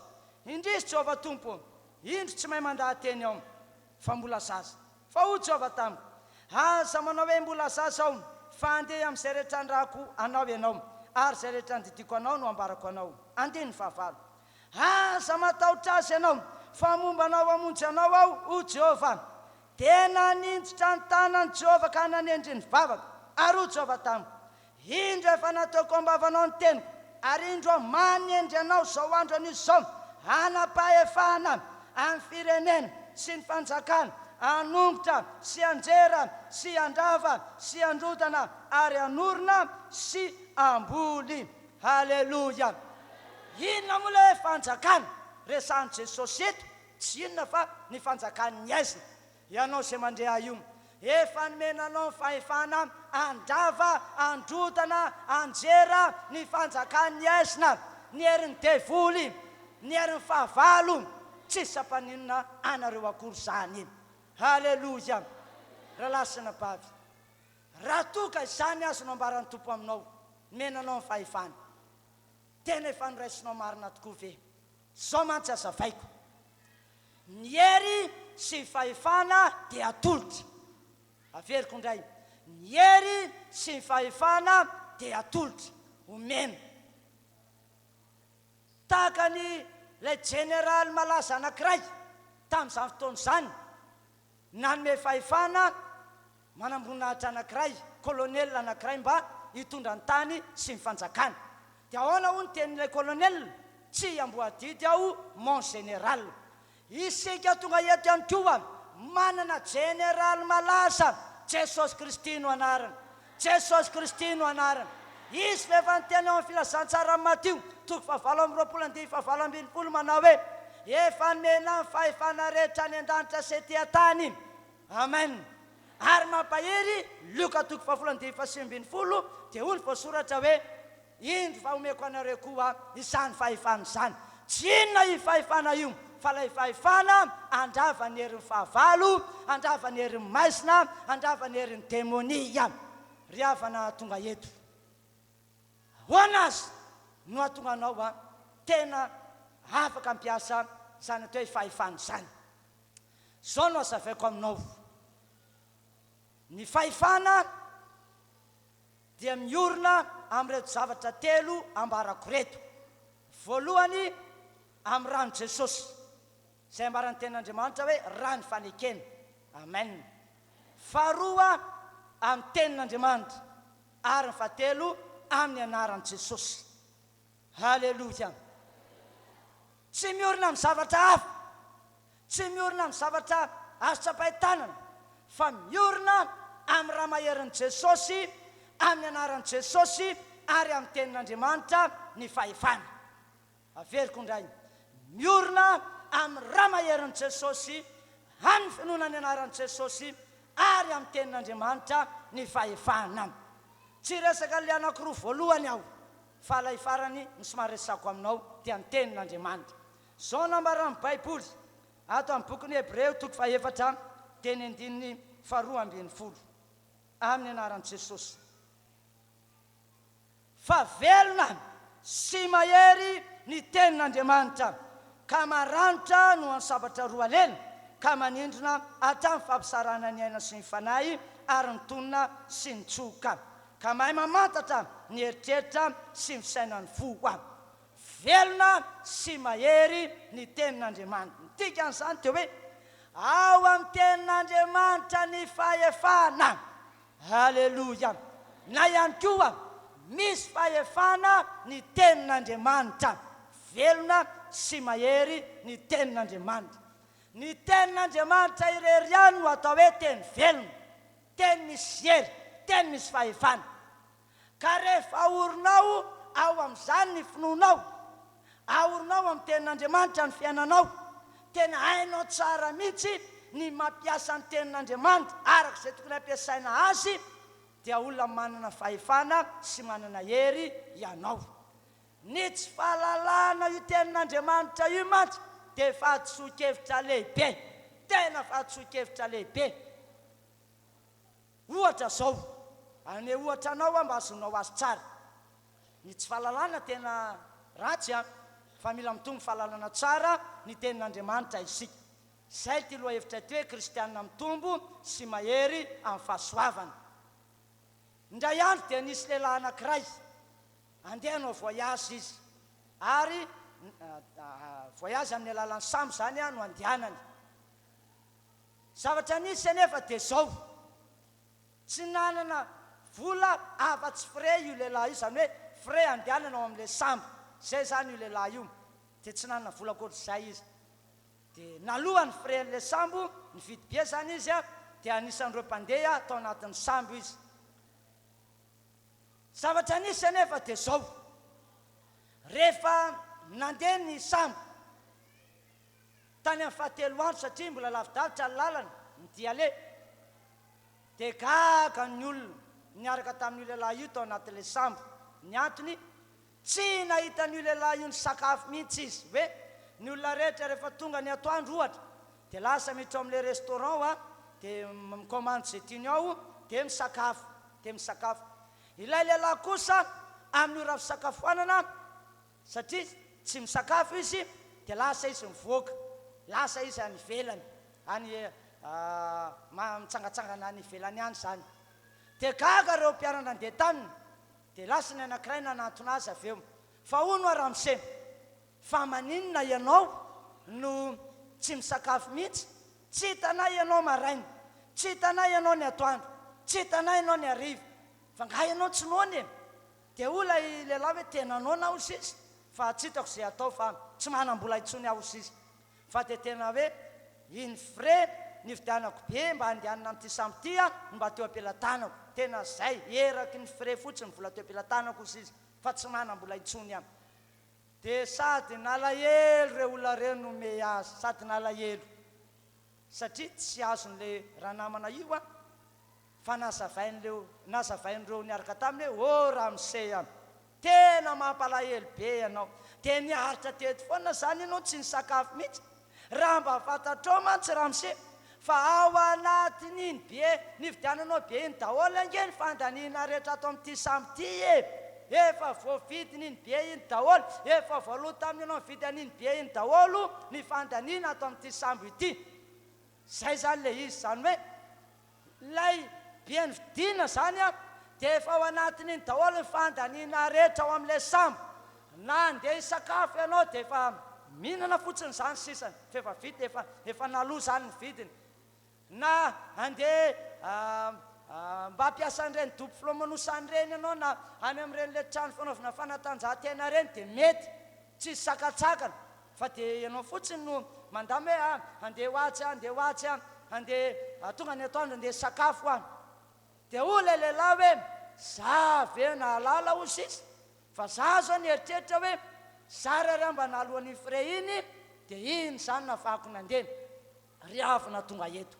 indrisy Jehova tompo indro tsy mahay mandahateny ao fa mbola zaza fa ho Jehova tamiko aza manao hoe mbola zaza aho fa andeha amin'izay rehetra andrako anao ianao ary izay rehetra andidiko anao no ambarako anao andininy fahavalo aza matahotra azy ianao fa momba anao hamonjy anao aho ho Jehova tena ninjotra ny tanan'i Jehova ka nanendry ny vavaka ary ho Jehova tamiko indro efa nataoko ambavanao ny teniko ary indro manendry anao zao andro an'izy zao anam-pahefana amin'ny firenena sy ny fanjakana anongotra sy anjera sy andrava sy androtana ary anorona sy amboly halleloia inona moa ilay fanjakana resan'i Jesosy eto tsy inona fa ny fanjakan'ny aizina ianao izay mandreha io efa nomenanao ny fahefana andrava androtana anjera ny fanjakan'ny aizina ny herin'ny devoly ny herin'ny fahavalo tsy sampaninona anareo akory izany halleloia raha lasina bavy raha toka izany azo no ambaran'ny tompo aminao menanao ny fahefana tena efa noraisinao marina tokoa ve zao mantsy azavaiko ny hery sy fahefana dia atolotra averiko indray ny hery sy ny fahefana dia atolotra omena tahaka ny lay jeneraly malaza anankiray tamin'izany fotoana izany nanome fahefana manambonahitra anankiray kolonelina anankiray mba hitondra ny tany sy ny fanjakana dia ahoana ho ny tenin'ilay kolonelina tsy amboadidy aho mon général isika tonga eto ihany koa manana jeneraly malaza Jesosy Kristy no anarana Jesosy Kristy no anarana izy efa niteny ao amin'ny filazantsara Matio toko fahavalo amby roapolo andihy fahavalo ambin'ny folo manao hoe efa nomena ny fahefana rehetra ny an-danitra sy ety an-tany amen ary mampahery Luka toko fahavalo andihy fahasimy ambin'ny folo dia hoy ny voasoratra hoe indro fa omeko anareo koa izany fahefana izany tsy inona io fahefana io fa lay fahefana andrava ny herin'ny fahavalo andrava ny herin'ny maizina andrava ny herin'ny demonia ry havana tonga eto hoana azy no atonga anao a tena afaka ampiasa izany atao hoe fahefana izany zao no azavaiko aminao ny fahefana dia miorina amin'reto zavatra telo ambarako reto voalohany amin'ny rano Jesosy izay ambaran'ny tenin'Andriamanitra hoe rano fanekena amen faharoa amin'ny tenin'Andriamanitra ary ny fahatelo amin'ny anaran'i Jesosy. Haleloia. Tsy miorina amin'ny zavatra hafa, tsy miorina amin'ny zavatra azo tsapahi-tanana, fa miorina amin'ny raha maherin'i Jesosy, amin'ny anaran'i Jesosy ary amin'ny tenin'Andriamanitra ny fahefana. Averiko indray, miorina amin'ny raha maherin'i Jesosy, amin'ny finoana ny anaran'i Jesosy ary amin'ny tenin'Andriamanitra ny fahefana. Tsy resaka le anankiroa voalohany aho, fa ilay farany ny somary resako aminao dia ny tenin'Andriamanitra. Zao nambaran'ny Baiboly ato amin'ny boky ny Hebreo toko faefatra teny andininy 2:12 amin'ny anaran'i Jesosy. Fa velona sy mahery ny tenin'Andriamanitra, ka maranitra no ansabatra roa lena, ka manindrona hatramin'ny fampisarana ny aina sy ny fanahy ary ny tonona sy ny tsoka, ka mahay mamantatra ny eritreritra sy ny fisainan'ny fo. Velona sy mahery ny tenin'Andriamanitra. Tika an'izany teo hoe ao amin'ny tenin'Andriamanitra ny fahefana. Haleloia. Na ihany koa misy fahefana ny tenin'Andriamanitra. Velona sy mahery ny tenin'Andriamanitra. Ny tenin'Andriamanitra irery ihany no atao hoe teny velona, teny misy hery, teny misy fahefana. Ka rehefa aorinao ao amin'izany ny finoanao, aorinao amin'ny tenin'Andriamanitra ny fiainanao, tena hainao tsara mihitsy ny mampiasa ny tenin'Andriamanitra arak'izay tokony ampiasaina azy, dia olona manana fahefana sy manana hery ianao. Ny tsy fahalalana io tenin'Andriamanitra io mantsy dia fahatsoa-kevitra lehibe, tena fahatsoa-kevitra lehibe. Ohatra zao, ane ohatra anao mba azonao azy tsara. Ny tsy fahalalana tena ratsy fa mila mitombo fahalalana tsara ny tenin'Andriamanitra isika. Izay ty loha hevitra ty hoe kristianina mitombo sy mahery amin'ny fahasoavana. Indray andro dia nisy lehilahy anankiray, andeha hanao voyage izy, ary voyage amin'ny alalan'ny sambo zany no andehanany. Zavatra nisy anefa dia zao, tsy nanana vola afa-tsy frais io lehilahy io, zany hoe frais andehanana ao amin'ilay sambo, zay zany io lehilahy io, dia tsy nanana vola akoatr'izay izy. Dia nalohany frais an'ilay sambo, ny vidy be zany izy dia anisan'ireo mpandeha tao anatin'ny sambo izy. Zavatra nisy anefa dia zao, rehefa nandeha ny sambo tany amin'ny fahatelo andro, satria mbola lavidavitra ny lalana, ny diale, dia gaga ny olona niaraka tamin'io lehilahy io tao anatin'ilay sambo. Ny antony, tsy nahitan'io lehilahy io ny sakafo mihitsy izy. Hoe ny olona rehetra rehefa tonga ny atoandro ohatra, dia lasa miditra amin'ilay restaurant dia mikomandy izay tiany ao, dia misakafo. Ilay lehilahy kosa amin'ny ora fisakafoanana, satria tsy misakafo izy, dia lasa izy mivoaka, lasa izy any ivelany, any mitsangatsangana any ivelany any zany. Dia gaga reo mpiarana andeha taminy, dia lasa ny anankiray nanantona azy avy eo, fa hono Ramose, fa maninona ianao no tsy misakafo mihitsy? Tsy hitanay ianao maraina, tsy hitanay ianao ny atoandro, tsy hitanay ianao ny hariva, fa nga ianao tsy noany e. Dia ola lehilahy hoe tena noana aho izy, fa tsy hitako izay atao, fa tsy manam-bola intsony aho izy. Fa dia tena hoe iny frais nividianako be mba handehanana amin'ity sambo ty mba teo ampelantanako, tena zay, eraky ny frais fotsiny vola teo ampelantanako izy, fa tsy manam-bola intsony aho. Dia sady nalahelo reo olona reo nome azy, sady nalahelo, satria tsy azon'ilay ranamana io fa nazavain'ireo niaraka taminy hoe Ramose, tena mampalahelo be ianao, dia niaritra teto foana zany ianao tsy nisakafo mihitsy. Raha mba fantatrao mantsy Ramose, fa ao anatin'iny be nividiananao be iny daholo ange ny fandaniana rehetra ato amin'ity sambo ty efa voavidin'iny be iny daholo, efa voaloha taminy ianao mividy an'iny be iny daholo ny fandaniana ato amin'ity sambo ity. Zay zany le izy, zany hoe lay be ny vidiana zany dia efa ao anatin'iny daholo ny fandaniana rehetra ao amin'ilay sambo. Na andeha hisakafo ianao dia efa mihinana fotsiny zany sisany, fa efa vita, efa naloa zany ny vidiny. Na andeha mba ampiasan'ireny dobo filomanosany reny ianao na any amin'ireny le trano fanaovana fanatanjahantena reny dia mety tsy sakatsakana fa dia ianao fotsiny no mandamy hoe andeha hoatsy andeha tonga ny atoandro andeha sakafo any dia o le lehilahy hoe za ve nahalala o sisa fa za zao ny eritreritra hoe za rary mba nahalohan'ny fray iny dia iny zany nafahako nandena ry avina tonga eto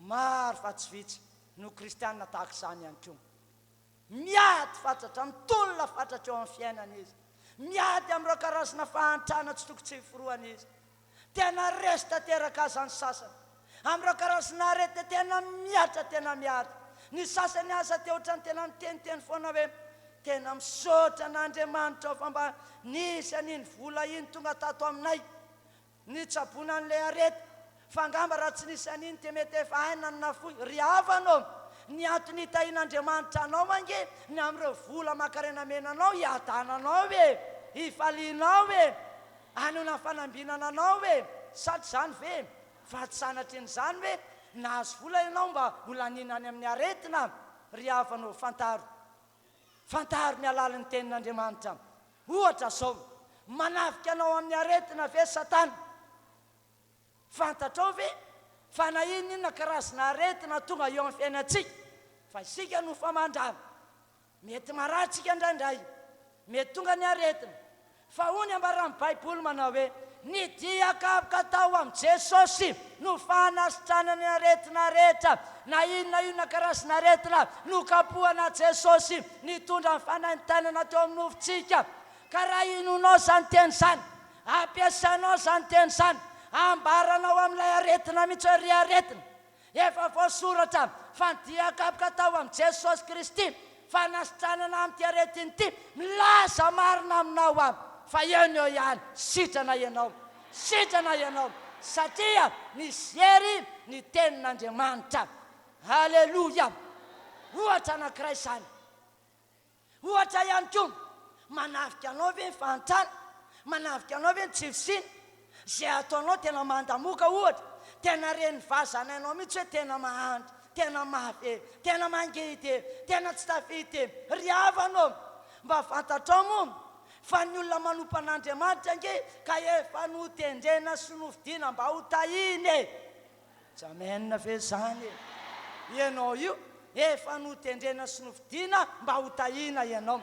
maro fa tsy vitsy no kristianina tahaka izany ihany koa miady fatratra mitolona fatratra eo amin'ny fiainana izy miady amin'ireo karazana fahantrana tsy tokony tsy foroana izy tena resy tanteraka azany sasany amin'ireo karazana arety tena miatra tena miady ny sasany aza te ohatrany tena miteniteny foana hoe tena misaotra n'Andriamanitra fa mba nisy an'iny vola iny tonga tato aminay ny tsabona an'ilay arety fa angamba raha tsy nisy an'iny dia mety efa haina ny nafoy ry avanao ny antony hitahin'Andriamanitra anao ange ny amin'ireo vola makarena menanao hiadananao hoe hifalianao hoe anona fanambinana anao hoe sady zany ve fa tsy sanatry n'izany hoe nahazo vola ianao mba holanina any amin'ny aretina ry avanao fantaro ny alalan'ny tenin'Andriamanitra ohatra zao manafika anao amin'ny aretina ve Satana fantatrao ve fa na inona karazana aretina tonga eo amin'ny fiainantsika fa isika no famandrana mety maratsika indraindray mety tonga ny aretina fa ony ambaran'ny Baiboly manao hoe ny diakapoka tao amin'i Jesosy no fanasitranany ny aretina rehetra na inona karazana aretina no kapohana Jesosy nitondra ny fanaintainana teo amin'ny nofontsika ka raha inonao zany teny zany ampiasanao zany teny zany ambaranao amin'ilay aretina mihitsy hoe ry aretina efa voasoratra fa ny diakapoka tao amin'i Jesosy Kristy fanasitranana amin'ity aretiny ity milaza marina aminao aby fa eo ihany sitrana ianao satria misy hery ny tenin'Andriamanitra haleloja ohatra anankiray izany ohatra ihany koa manafika anao ve ny fahantrana manafika anao ve ny tsivosiny zay ataonao tena mandamoka ohatra tena reny vazanainao mihitsy hoe tena mahandry tena mafy tena mangidy tena tsy tafity ry avanao mba fantatrao moa fa ny olona manompo an'Andriamanitra nge ka efa notendrena sy novidiana mba ho tahiny jamenina ve zany ianao io efa notendrena sy novidiana mba ho tahina ianao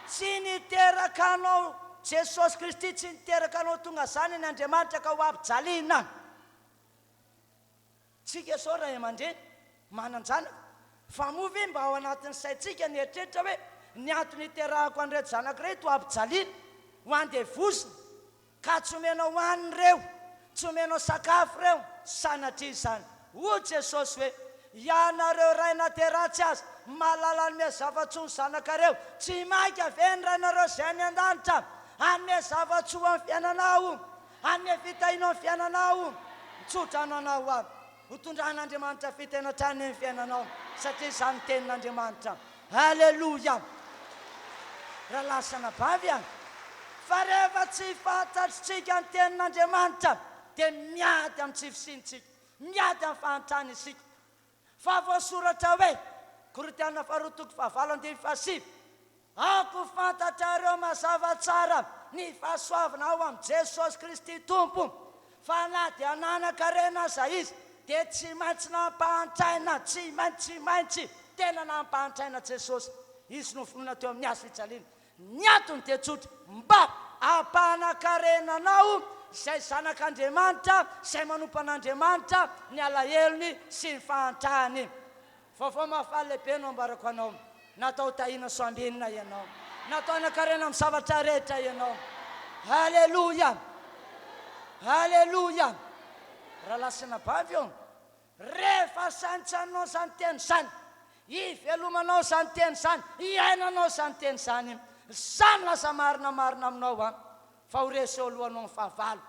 tsy niteraka anao Jesosy Kristy tsy niteraka anao tonga zany ny Andriamanitra ka ho ampijaliana tsika sao ray aman-dreny mananjanaka fa moa ve mba ao anatin'ny saitsika ny eritreritra hoe ny antony hiterahako an'ireto zanak'ireto ho ampijaliana ho andevozina ka tsy omenao hoaniny ireo tsy omenao sakafo ireo sanatria izany ho Jesosy hoe ianareo ray nateratsy azy mahalala anome zavatsoa ny zanakareo tsy maika ve ny rainareo zay any an-danitra anome zavatsoa amin'ny fiainanao anome fitahinao amin'ny fiainanao mitsodrano anao aby ho tondran'Andriamanitra fitaina trany amin'ny fiainanao satria izany tenin'Andriamanitra haleloja raha lasana bavy any fa rehefa tsy fantatritsika ny tenin'Andriamanitra dia miady amin'ny tsifosinitsika miady amin'ny fahantrana isika fa voasoratra hoe Korintiana 2:7 ako fantatrareo mazava tsara ny fahasoavana ao amin'ny Jesosy Kristy Tompo fa na dia nanan-karena aza izy dia tsy maintsy nampahantraina tsy maintsy tena nampahantraina Jesosy izy no finoana teo amin'ny asa fijaliana ny antony dia tsotra mba ampahanan-karenanao izay zanak'Andriamanitra izay manompo an'Andriamanitra ny alahelony sy ny fahantrahany vaovao mahafaly lehibe no ambarako anao natao tahina soambinina ianao natao hanan-karena amin'ny zavatra rehetra ianao haleloja raha lasana bavy eo rehefa sanitsanao zany teny zany ivelomanao zany teny zany iainanao zany teny zany zany lasa marina aminao fa ho resy eo alohanao ny fahavalo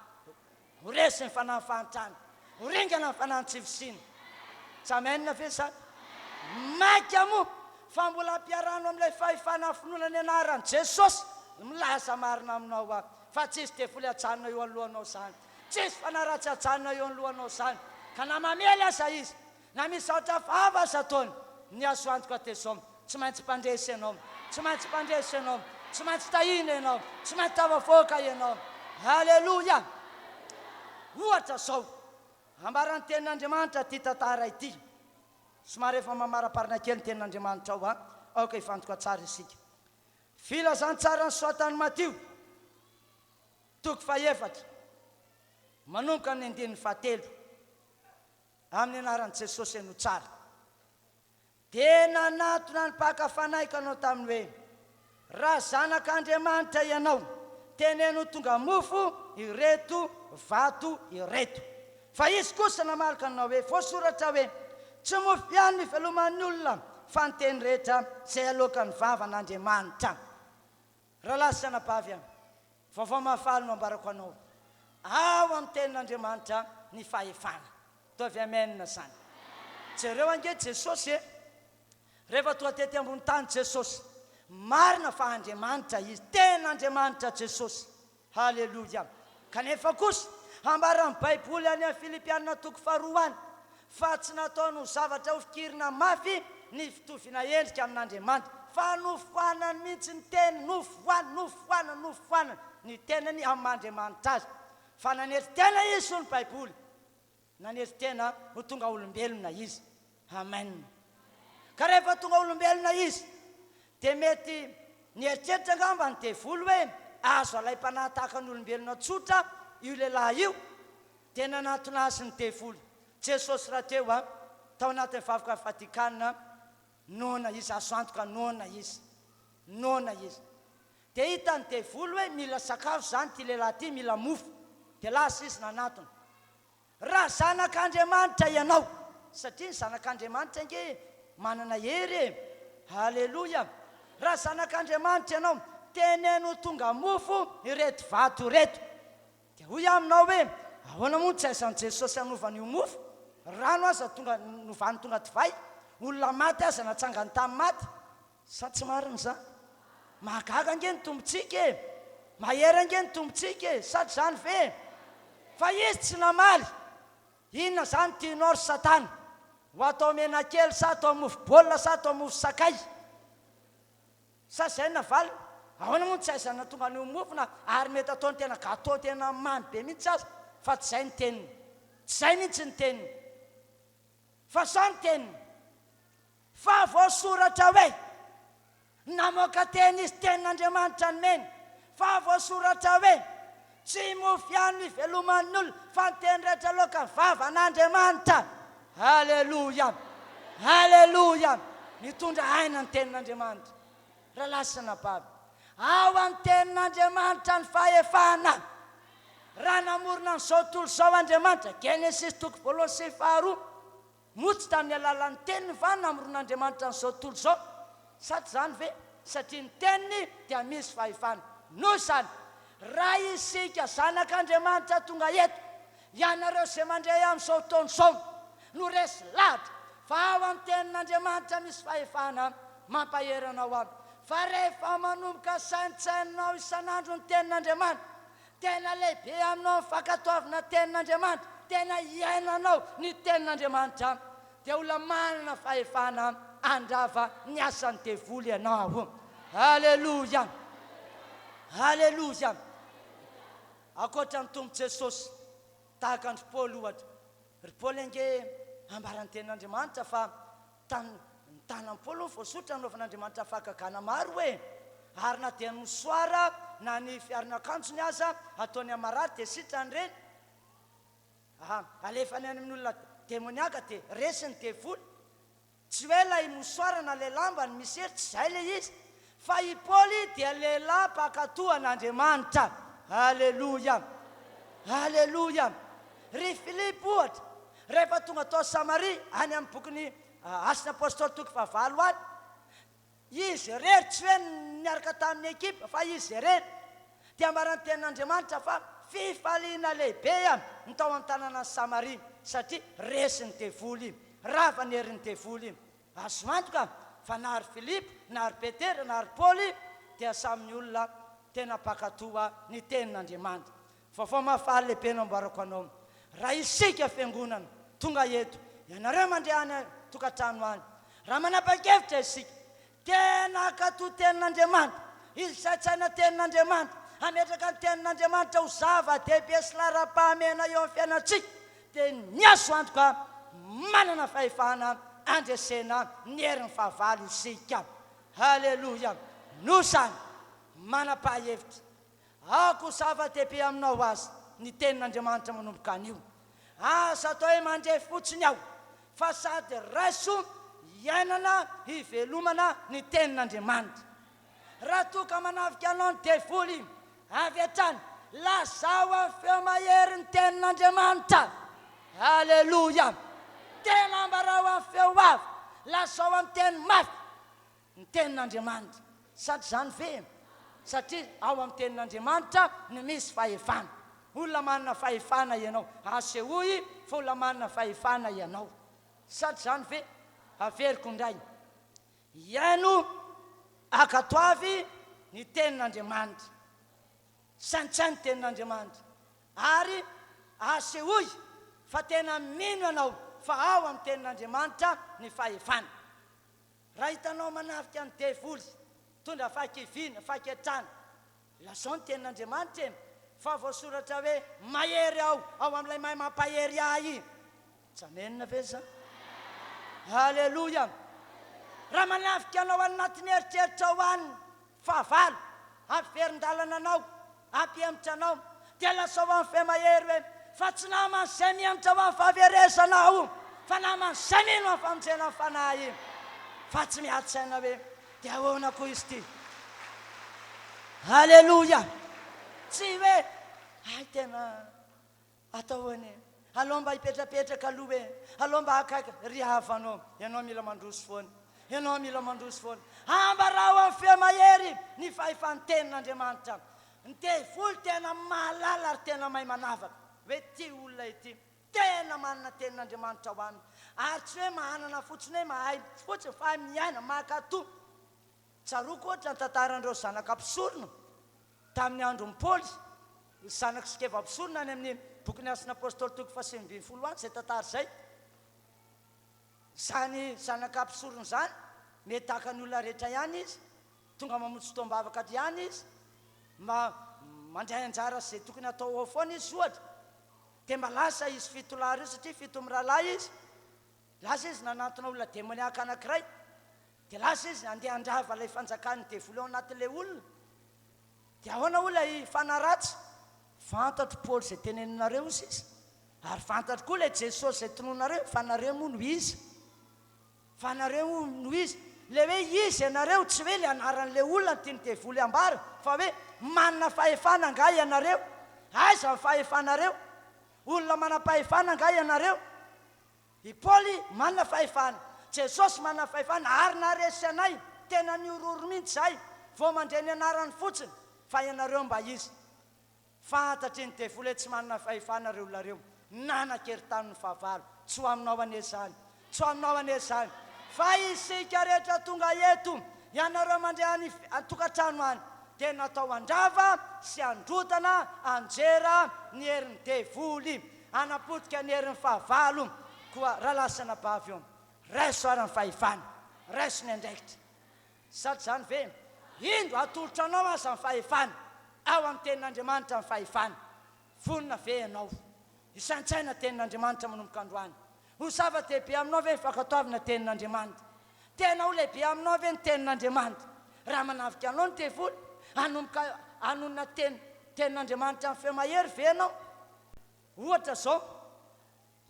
ho resy ny fanahy fahantrana ho ringana ny fanahy tsivosiny jamenina ve zany maika moa fa mbola ampiarahano amin'ilay fahefana finoana ny anaran'i Jesosy milaza marina aminao fa tsisy devoly ajanona eo alohanao zany tsisy fanaratsy ajanona eo alohanao zany ka na mamely aza izy na misy ohatra vava aza ataony ny azo antoka atezao tsy maintsy mpandresy ianao tsy maintsy mpandresy ianao tsy maintsy tahina ianao tsy maintsy tavavoaka ianao halleloia ohatra zao ambarany tenin'andriamanitra ty tantara ity somary efa mamaraparina kely ny tenin'andriamanitra ao aoka ifantoka tsara isika filazantsara ny soatany Matio toko faefatra manomboka ny andininy fahatelo amin'ny anaran'i Jesosy eno tsara tena natona ny mpakafanaika tamin'ny hoe raha zanak'Andriamanitra ianao teneno tonga mofo ireto vato ireto fa izy kosa namalaka anao hoe voasoratra hoe tsy mofo ihany miveloman'ny olona fa ny teny rehetra izay alokan'ny vavan'Andriamanitra raha lasanabavy any vaovao mahafaly no ambarako anao ao amin'ny tenin'Andriamanitra ny fahefana tovy amenina zany jereo ange Jesosy rehefa tonga tety ambony tany Jesosy marina fa Andriamanitra izy ten'Andriamanitra Jesosy halleloia kanefa kosa ambaran'ny baiboly any amin'ny Filipianina toko faharoa fa tsy nataony ho zavatra ho fikirina mafy ny fitovina endrika amin'Andriamanitra fa nofoanany mihitsy ny teny nofoanany ny tenany amin'Andriamanitra azy fa nanety tena izy ho ny baiboly nanety tena ho tonga olombelona izy amen ka rehefa tonga olombelona izy dia mety nieritreritra angamba ny devoly hoe azo alay-panahy tahaka ny olombelona tsotra io lehilahy io dia nanatona azy ny devoly Jesosy raha teo tao anatin'ny vavoka Vatikanina nona izy azo antoka nona izy dia hitany devoly hoe mila sakafo zany ty lehilahy ty mila mofo dia lasa izy nanatona raha zanak'Andriamanitra ianao satria ny zanak'Andriamanitra nge manana hery halleloia raha zanak'Andriamanitra ianao teneno tonga mofo ireto vato reto dia hoy aminao hoe ahoana moa tsy aizan'i Jesosy anovany io mofo rano aza tonga novany tonga divay olona maty aza natsangany tamin'ny maty sa tsy marina zany mahagaga nge ny tombotsika mahery nge ny tombotsika sady zany ve fa izy tsy namaly inona zany tianao ry Satana ho atao mena kely sa atao mofo baolina sa atao mofo sakay sa zay navaly ahoana moa tsy aizana tonga ny mofona ary mety ataony tena gâteau tena mamy be mihitsy azy fa tsy zay ny teniny tsy zay mihitsy ny teniny fa sa ny teniny fa voasoratra hoe namoaka teny izy tenin'Andriamanitra ny meny fa voasoratra hoe tsy mofo ihany iveloman'ny olona fa ny teny rehetra aloka ny vavan'Andriamanitra halleloia mitondra aina ny tenin'Andriamanitra raha lasana baby ao amin'ny tenin'Andriamanitra ny fahefana raha namorona n'izao tontolo izao Andriamanitra Genesis toko voalohany sy faharoa motsy tamin'ny alalan'ny teniny va namoron'Andriamanitra n'izao tontolo izao sady zany ve satria ny teniny dia misy fahefana noho izany raha isika zanak'Andriamanitra tonga eto ianareo izay mandray amin'izao taona izao no resy lahatra fa ao amin'ny tenin'Andriamanitra misy fahefana mampaheranao aby fa rehefa manomboka saintsainao isan'andro ny tenin'Andriamanitra tena lehibe aminao fankatoavana tenin'Andriamanitra tena iainanao ny tenin'Andriamanitra dia olona manana fahefana andrava ny asan'ny devoly ianao halleloia akoatra ny tombo Jesosy tahaka ny Paoly ohatra ry Paoly ange ambarany tenin'Andriamanitra fa tanan'ny Paoly voasotra nanaovan'Andriamanitra fahagagana maro hoe ary na dia ny mosoara na ny fiarin'akanjony aza ataony amarary dia sitrany reny alefany any amin'ny olona demoniaka dia resiny devoly tsy hoe lay mosoara na lay lamba ny misy hery tsy zay le izy fa i Paoly dia lehilahy mpakatohan'Andriamanitra halleloia ry Filipo ohatra rehefa tonga tao Samaria any amin'ny bokiny Asina Apôstôly toko fahavalo any izy rery tsy hoe niaraka tamin'ny ekipa fa izy rery dia ambarany tenin'Andriamanitra fa fifaliana lehibe ny tao amin'ny tanàna Samaria satria resiny devoly rava ny herin'ny devoly azo antoka fa na ry Filipo na ry Petera na ry Paoly dia samy olona tena mpakatoa ny tenin'Andriamanitra vaovao mahafaly lehibe no ambarako anao raha isika fiangonana tonga eto ianareo mandehany tokantrano any raha manapa-kevitra isika tena kato tenin'Andriamanitra izy satsaina tenin'Andriamanitra ametraka ny tenin'Andriamanitra ho zava-dehibe sy lara-pahamena eo amin'ny fiainantsika dia ny azo antoka manana fahefana andresena ny herin'ny fahavalo isika. Halleloja. Nosany manapa-hevitra ako zava-dehibe aminao azy ny tenin'Andriamanitra manomboka anio. Asa atao hoe mandray fotsiny aho fa sady raiso iainana hivelomana ny tenin'Andriamanitra. Raha toka manavika anao ny devoly avy hatrany lazao amin'ny feo mahery ny tenin'Andriamanitra. Halleloja. Tena ambarao amin'ny feo avy lazao amin'ny teny mafy ny tenin'Andriamanitra. Sady zany ve satria ao amin'ny tenin'Andriamanitra no misy fahefana. Olona manana fahefana ianao asehoy fa olona manana fahefana ianao. Sady zany ve averiko indray iaino akatoavy ny tenin'Andriamanitra santsany tenin'Andriamanitra ary asehoy fa tena mino ianao fa ao amin'ny tenin'Andriamanitra ny fahefana. Raha hitanao manafika ny devoly tondra fakivina faketrana lazao ny tenin'Andriamanitra fa voasoratra hoe mahery ao amin'ilay mahay mampahery ahy. Tsamenina ve zany? Halleloja. Raha manafika anao anatin'ny eritreritra ho any fahavalo ampiverin-dalana anao ampiemitra anao dia lazao amin'ny fe mahery hoe fa tsy namany izay miemitra ho amin'ny fahaverezanao fa namany izay mino amin'ny famonjena amin'ny fanahy fa tsy miatsaina hoe dia ahoana koa izy ty. Halleloja. Tsy hoe ay tena atao hoany alao mba hipetrapetraka aloha hoe alao mba akaiky ry havanao ianao mila mandroso foana ianao mila mandroso foana ambarao amin'ny fe mahery ny fahefan'ny tenin'Andriamanitra. Ny devoly tena mahalala ary tena mahay manavaka hoe ty olona ity tena manana tenin'Andriamanitra ho aminy ary tsy hoe manana fotsiny hoe mahay fotsiny fa miaina makato. Tsaroako ohatra ny tantaran'ireo zanak'ampisorona tamin'ny andron'ny Paoly zanaka Skeva-mpisorona any amin'ny bokin'ny Asina Apôstôly toko 7:20 any izay tantara izay. Zany zanak'ampisorona zany mety tahaka ny olona rehetra ihany izy tonga mamontsy fotoam-bavaka ihany izy mandray anjara izay tokony atao ao foana izy ohatra dia mba lasa izy fitolary io satria fito miralahy izy. Lasa izy nanantona olona demoniaka anankiray dia lasa izy andeha andrava ilay fanjakan'ny devoly ao anatin'ilay olona. Dia ahoana olona hifanaratsy fantatro Paoly izay teneninareo izy ary fantatro koa ilay Jesosy izay tononareo fa nareo moa no izy. Fa nareo no izy le hoe izy ianareo tsy hoe le anaran'ilay olona tiany devoly ambara fa hoe manana fahefana nga ianareo. Aiza ny fahefanareo? Olona manam-pahefana nga ianareo. I Paoly manana fahefana, Jesosy manana fahefana ary naresy anay tena niororo mihitsy zay vao mandray ny anarany fotsiny fa ianareo mba izy. Fantatry ny devoly tsy manana fahefana reo olonareo nanan-keritany ny fahavalo. Tsy ho aminao anezany, tsy ho aminao anezany fa isika rehetra tonga eto ianareo mandray tokantrano any dia natao andrava sy androtana anjera ny herin'ny devoly anapotika ny herin'ny fahavalo koa raha lasana bavy eo raiso ary ny fahefana raiso ny andraikitra. Sady zany ve indro atolotra anao aza ny fahefana ao amin'ny tenin'Andriamanitra ny fahefana vonona ve ianao isantsaina tenin'Andriamanitra manomboka androany ho zava-dehibe aminao ve ny fankatoavana tenin'Andriamanitra tena ho lehibe aminao ve ny tenin'Andriamanitra raha manavika anao ny devoly anomboka anonona tenin'Andriamanitra amin'ny fe mahery ve ianao. Ohatra zao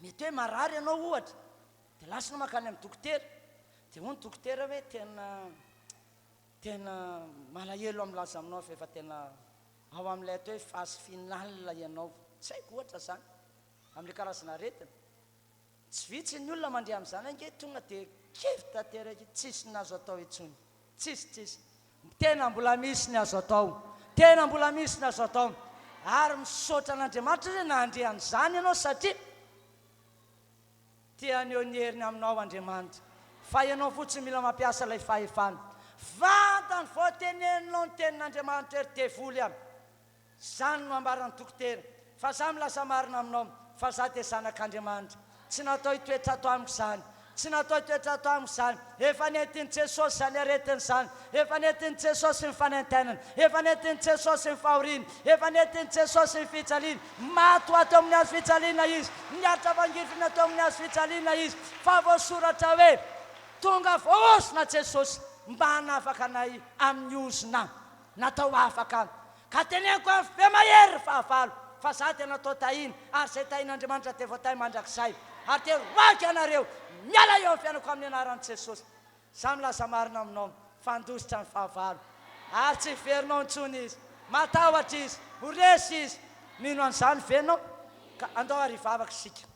mety hoe marary ianao ohatra dia lasana makany amin'ny dokotera dia hoy ny dokotera hoe tena malahelo amin'ny laza aminao fa efa tena ao amin'ilay atao hoe phase finale ianao. Tsy haiko ohatra zany amin'ilay karazana aretina. Tsy vitsy ny olona mandeha amin'izany ange tonga dia kivy tanteraka tsisy ny azo atao intsony tsisy tena mbola misy ny azo atao tena mbola misy ny azo atao ary misaotra an'Andriamanitra hoe nandeha an'izany ianao satria tiany eo ny heriny aminao Andriamanitra fa ianao fotsiny mila mampiasa ilay fahefana. Vantany vao teneninao ny tenin'Andriamanitra ery devoly aby zany no ambarany dokotera fa za milaza marina aminao fa za dia zanak'Andriamanitra tsy natao hitoetra ato amiko zany, tsy natao hitoetra ato amiko zany. Efa nentin'i Jesosy zany aretiny zany, efa nentin'i Jesosy ny fanentenana, efa nentin'i Jesosy ny fahoriana, efa nentin'i Jesosy ny fijaliana. Mato ato amin'ny hazo fijaliana izy, miaritra vangilina ato amin'ny hazo fijaliana izy. Fa voasoratra hoe tonga voaosina Jesosy mba hanafaka anay amin'ny ozona natao afaka. Ka teneniko amin'ny fe mahery fahavalo fa za tena tao tahiny, ary zay tahin'Andriamanitra dia voatay mandrakizay, ary dia roaky anareo miala eo amin'ny fiainako amin'ny anaran'i Jesosy. Za milaza marina aminao fandositra ny fahavalo, ary tsy verinao intsony izy, matahotra izy, ho resy izy. Mino an'izany venao ka andao ary hivavaka isika.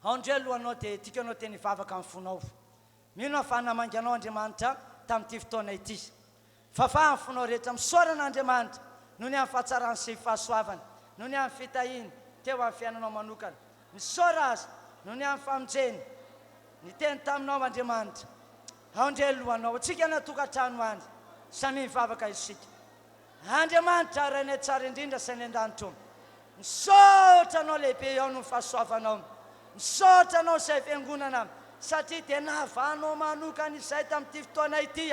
Andreo alohanao dia tikanao tena hivavaka amin'ny fonao. Mino fa namanganao Andriamanitra tamin'ity fotoana ity. Fafaha amin'ny fonao rehetra, misaorana Andriamanitra noho ny amin'ny fahatsarany sy fahasoavany, noho ny amin'ny fitahiny teo amin'ny fiainanao manokana. Misaora azy noho ny amin'ny famonjeny ny teny taminao Andriamanitra. Andreo alohanao, tsika natokantrano any, samy mivavaka isika. Andriamanitra rainay tsara indrindra sy ny an-danitro, misaotra anao lehibe ao no fahasoavanao, misaotra anao izay fiangonana, satria dia navahanao manokana izay tamin'ity fotoana ity.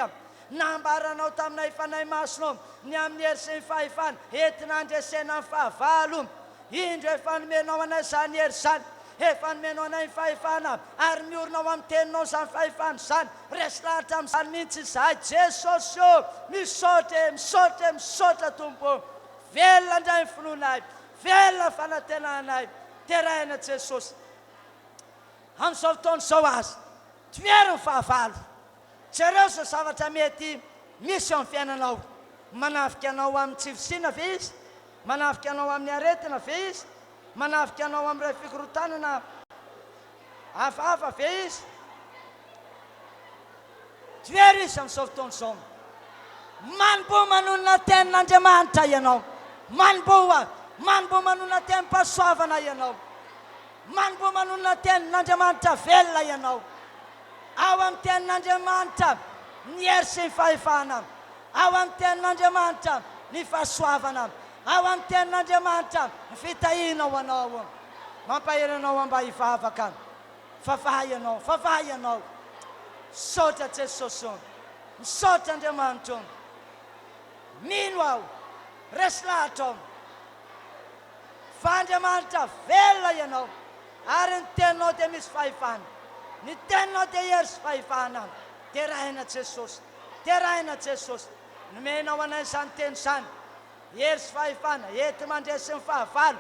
Nambaranao taminay fanay masonao ny amin'ny hery sy ny fahefana entina andresena ny fahavalo. Indro efa nomenao anay izany hery izany, efa nomenao anay ny fahefana, ary miorina ao amin'ny teninao izany fahefana izany. Resy lahatra amin'izany mihitsy izahay Jesosy io. Misaotra, misaotra, misaotra Tompo. Velona indray ny finoanay, velona fanantenanay. Terahina Jesosy amin'izao fotoana izao azy toeriny ny fahavalo. Jereo izay zavatra mety misy eo amin'ny fiainanao, manafika anao amin'ny tsivosina ve izy, manafika anao amin'ny aretina ve izy, manafika anao amin'ny iray fikorotanana hafahafa ve izy. Toery izy amin'izao fotoana izao. Manomboa manonona tenin'Andriamanitra ianao, manomboa manonona tenim-pahasoavana ianao, manomboa manonona tenin'Andriamanitra velona ianao. Ao amin'ny tenin'Andriamanitra ny hery sy ny fahefana, ao amin'ny tenin'Andriamanitra ny fahasoavana, ao amin'ny tenin'Andriamanitra ny fitahiana anao. Mampahery anao mba hivavaka. Favahy ianao. Misaotra Jesosy, misaotra Andriamanitra. Mino aho, resy lahatra aho. Fa Andriamanitra velona ianao, ary ny teninao dia misy fahefana, ny teninao dia hery sy fahefana. Terahina Jesosy, terahina Jesosy. Nomenao anay izany teny izany, hery sy fahefana, ety mandresy ny fahavalo.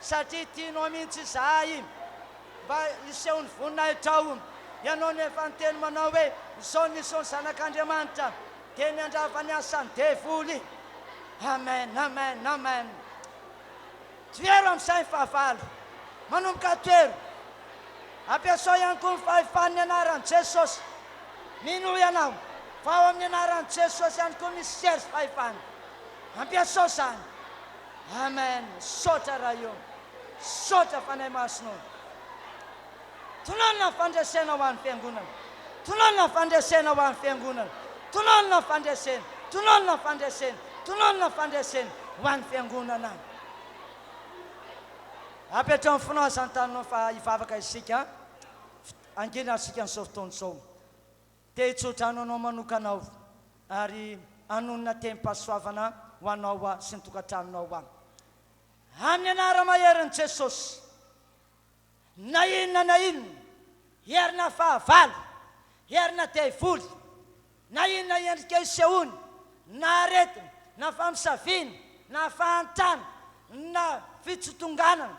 Satria tianao mihitsy izahay mba isehon'ny voninahitra. Ianao nefa ny teny manao hoe izao nisy ny zanak'Andriamanitra dia niandrava ny asany devoly. Amen, amen, amen. Toero amin'izay fahavalo, manomboka toero. Ampiasao ihany koa ny fahefan'ny anaran'i Jesosy. Mino ianao fa ao amin'ny anaran'i Jesosy ihany koa misy hery sy fahefana. Ampiasao izany. Amen. Saotra raha io, saotra fanay masonao. Tononona ny fandresena ho an'ny fiangonana, tononona ny fandresena ho an'ny fiangonana, tononona ny fandresena, tononona ny fandresena, tononona ny fandresena ho an'ny fiangonana. Apetrao amin'ny fonao izany taninao fa hivavaka isika, angina isika n'izao fotoana izao. Te hitsotranao anao manokanao, ary anonona tenim-pahasoavana ho anao sy ny tokantranonao. Amin'ny anara maherin'i Jesosy, na inona, herina fahavalo, herina devoly, na inona endrika isehony, na aretina, na famisaviana, na fahantrana, na fitsotonganana,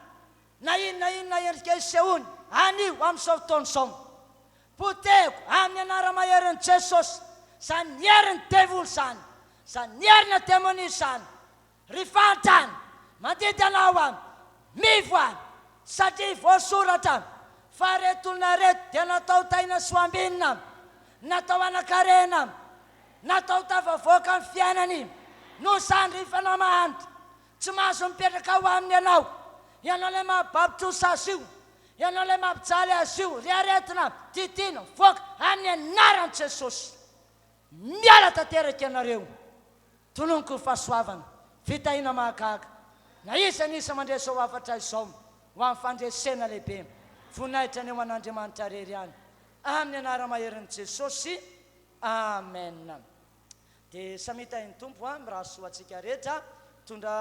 na inona endrika isehony, anio amin'izao fotoana izao. Poteko amin'ny anara maherin'i Jesosy, izany heriny devoly izany, izany herina demônia izany, ry fahantrana mandidy anao any, mivoany, satria voasoratra fa reto olona reto dia natao taina sy hoambinina, natao anakarena, natao tafavoaka amin'ny fiainany. No izany ry fanamahanitra tsy mahazo mipetraka ho aminy ianao, ianao ilay mampababitsosa azy io, ianao ilay mampijaly azy io, ry aretina titiana voaka amin'ny anaran'i Jesosy. Miala tanteraka ianareo, tononoko ny fahasoavana, fitahiana mahagaga, na isa mandresy ao afatra izao ho amin'ny fandresena lehibe. voninahitra ny eo an'andriamanitra rery any amin'ny anara-maherin'i jesosy amen. dia samitahiny tompo a mirahasoa antsika rehetra tondra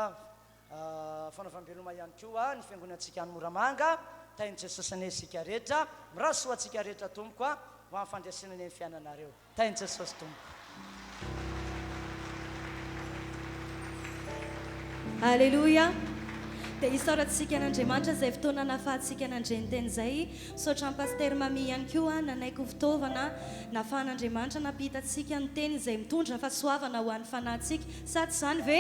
fanaovam-beloma ihany koa ny fiangonana antsika any Moramanga tainy jesosy ane sika rehetra mirahasoa antsika rehetra tompo a ho amin'ny fandraisana ny fiainanareo tainy jesosy tompo. Alleluia. dia isaorantsika an'andriamanitra izay fotoana nafahantsika nandreny teny izay saotra ny paster mami ihany koa nanaiko fitaovana nafahan'andriamanitra nampitatsika ny teny izay mitondra fahasoavana ho an'ny fanahintsika sady izany ve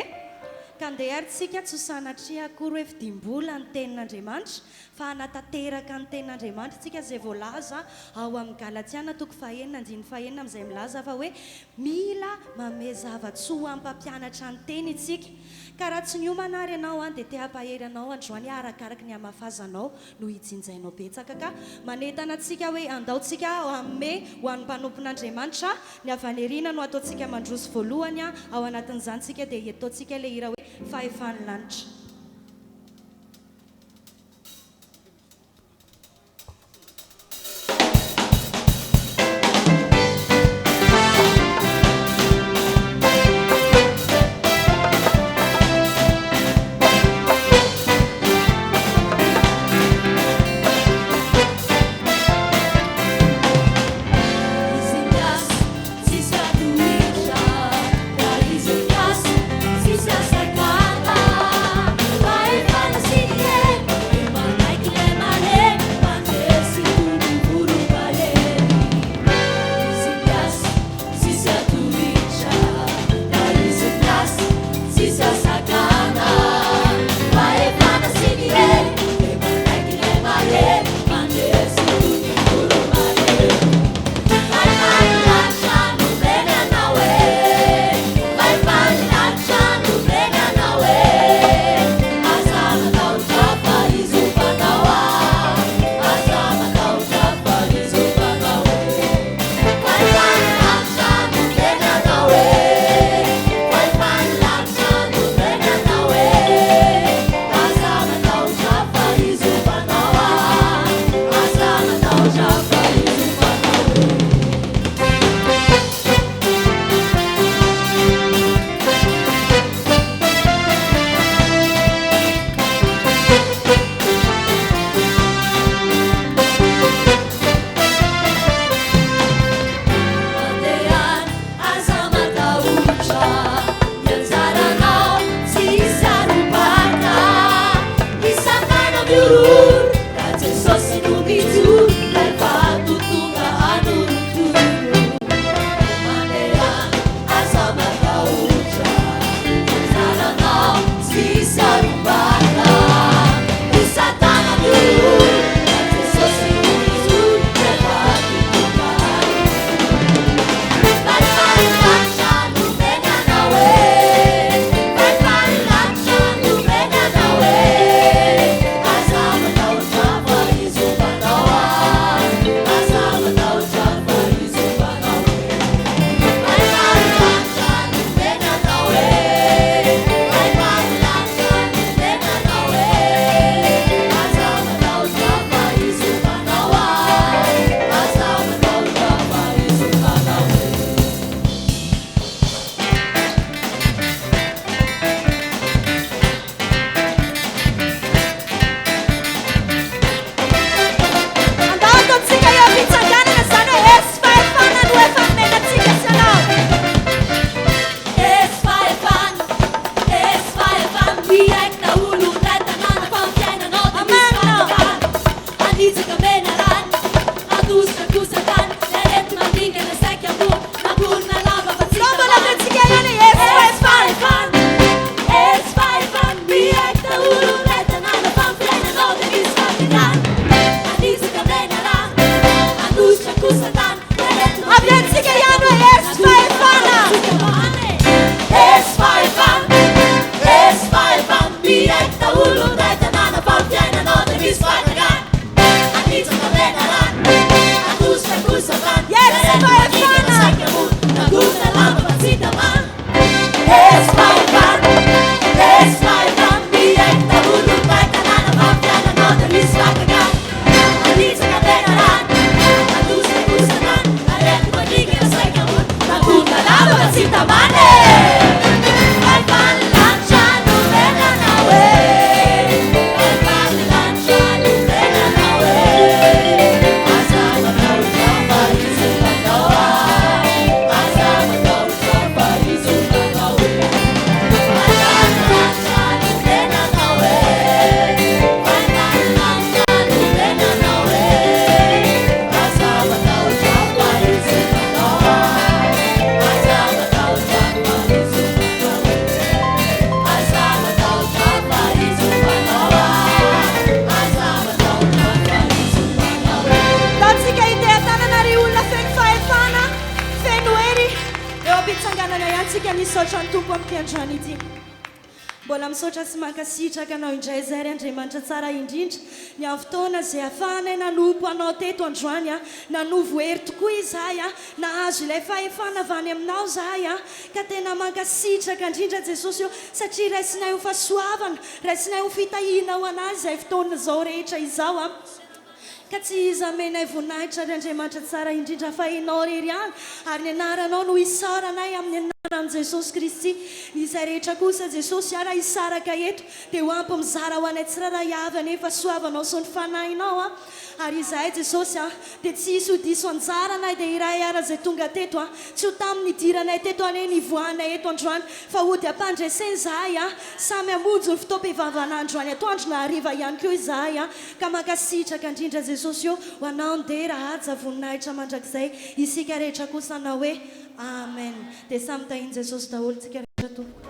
ka andeha aryntsika tsy ho sanatria akory hoe fidimbola ny tenin'andriamanitra fa hanatanteraka ny tenin'andriamanitra tsika izay voalaza ao amin'ny Galatiana toko 4:1-5 amin'izay milaza fa hoe mila manome zava-tsoa ampampianatra ny teny itsika ka raha tsy ny homanary ianao dia te hampahery anao androany arakaraka ny hamafazanao no hijinjainao betsaka ka manentana antsika hoe andaontsika amme ho an'ny mpanompon'andriamanitra ny havaneriana no ataontsika mandroso voalohany ao anatin'izany tsika dia ataontsika le hira hoe fahefany lanitra. amiko androany ity mbola misaotra sy mankasitraka anao indray zay ry andriamanitra tsara indrindra ny amin'ny fotoana izay ahafahanay nanompo anao teto androany a nanovo hery tokoa izahay a nahazo ilay fahefana avy any aminao zahay a ka tena mankasitraka indrindra jesosy io satria raisinay ho fahasoavana raisinay ho fitahiana ho anazy izay fotoana izao rehetra izao a ka tsy iza menay voninahitra ry andriamanitra tsara indrindra fa enao rery any ary ny anaranao no isaranay amin'ny anaran' jesosy kristy izay rehetra kosa jesosy ara isaraka eto dia ho ampy mizara ho anay tsiraray avy anefa soavanao sy ny fanahinao a ary izahay jesosy a dia tsy hisy ho diso anjaranay dia iray ara izay tonga teto a tsy ho tamin'ny idiranay teto ane ny voanay eto androany fa ho dia ampandreseny zahay a samy amonjo ny fitaom-pivavana androany atoandro na hariva ihany koa izahay a ka mankasitraka indrindra jesosy io ho anao ndeha raha haja voninahitra mandrakizay isika rehetra kosa na hoe amen dia samy tahiny jesosy daholo tsika rehetra to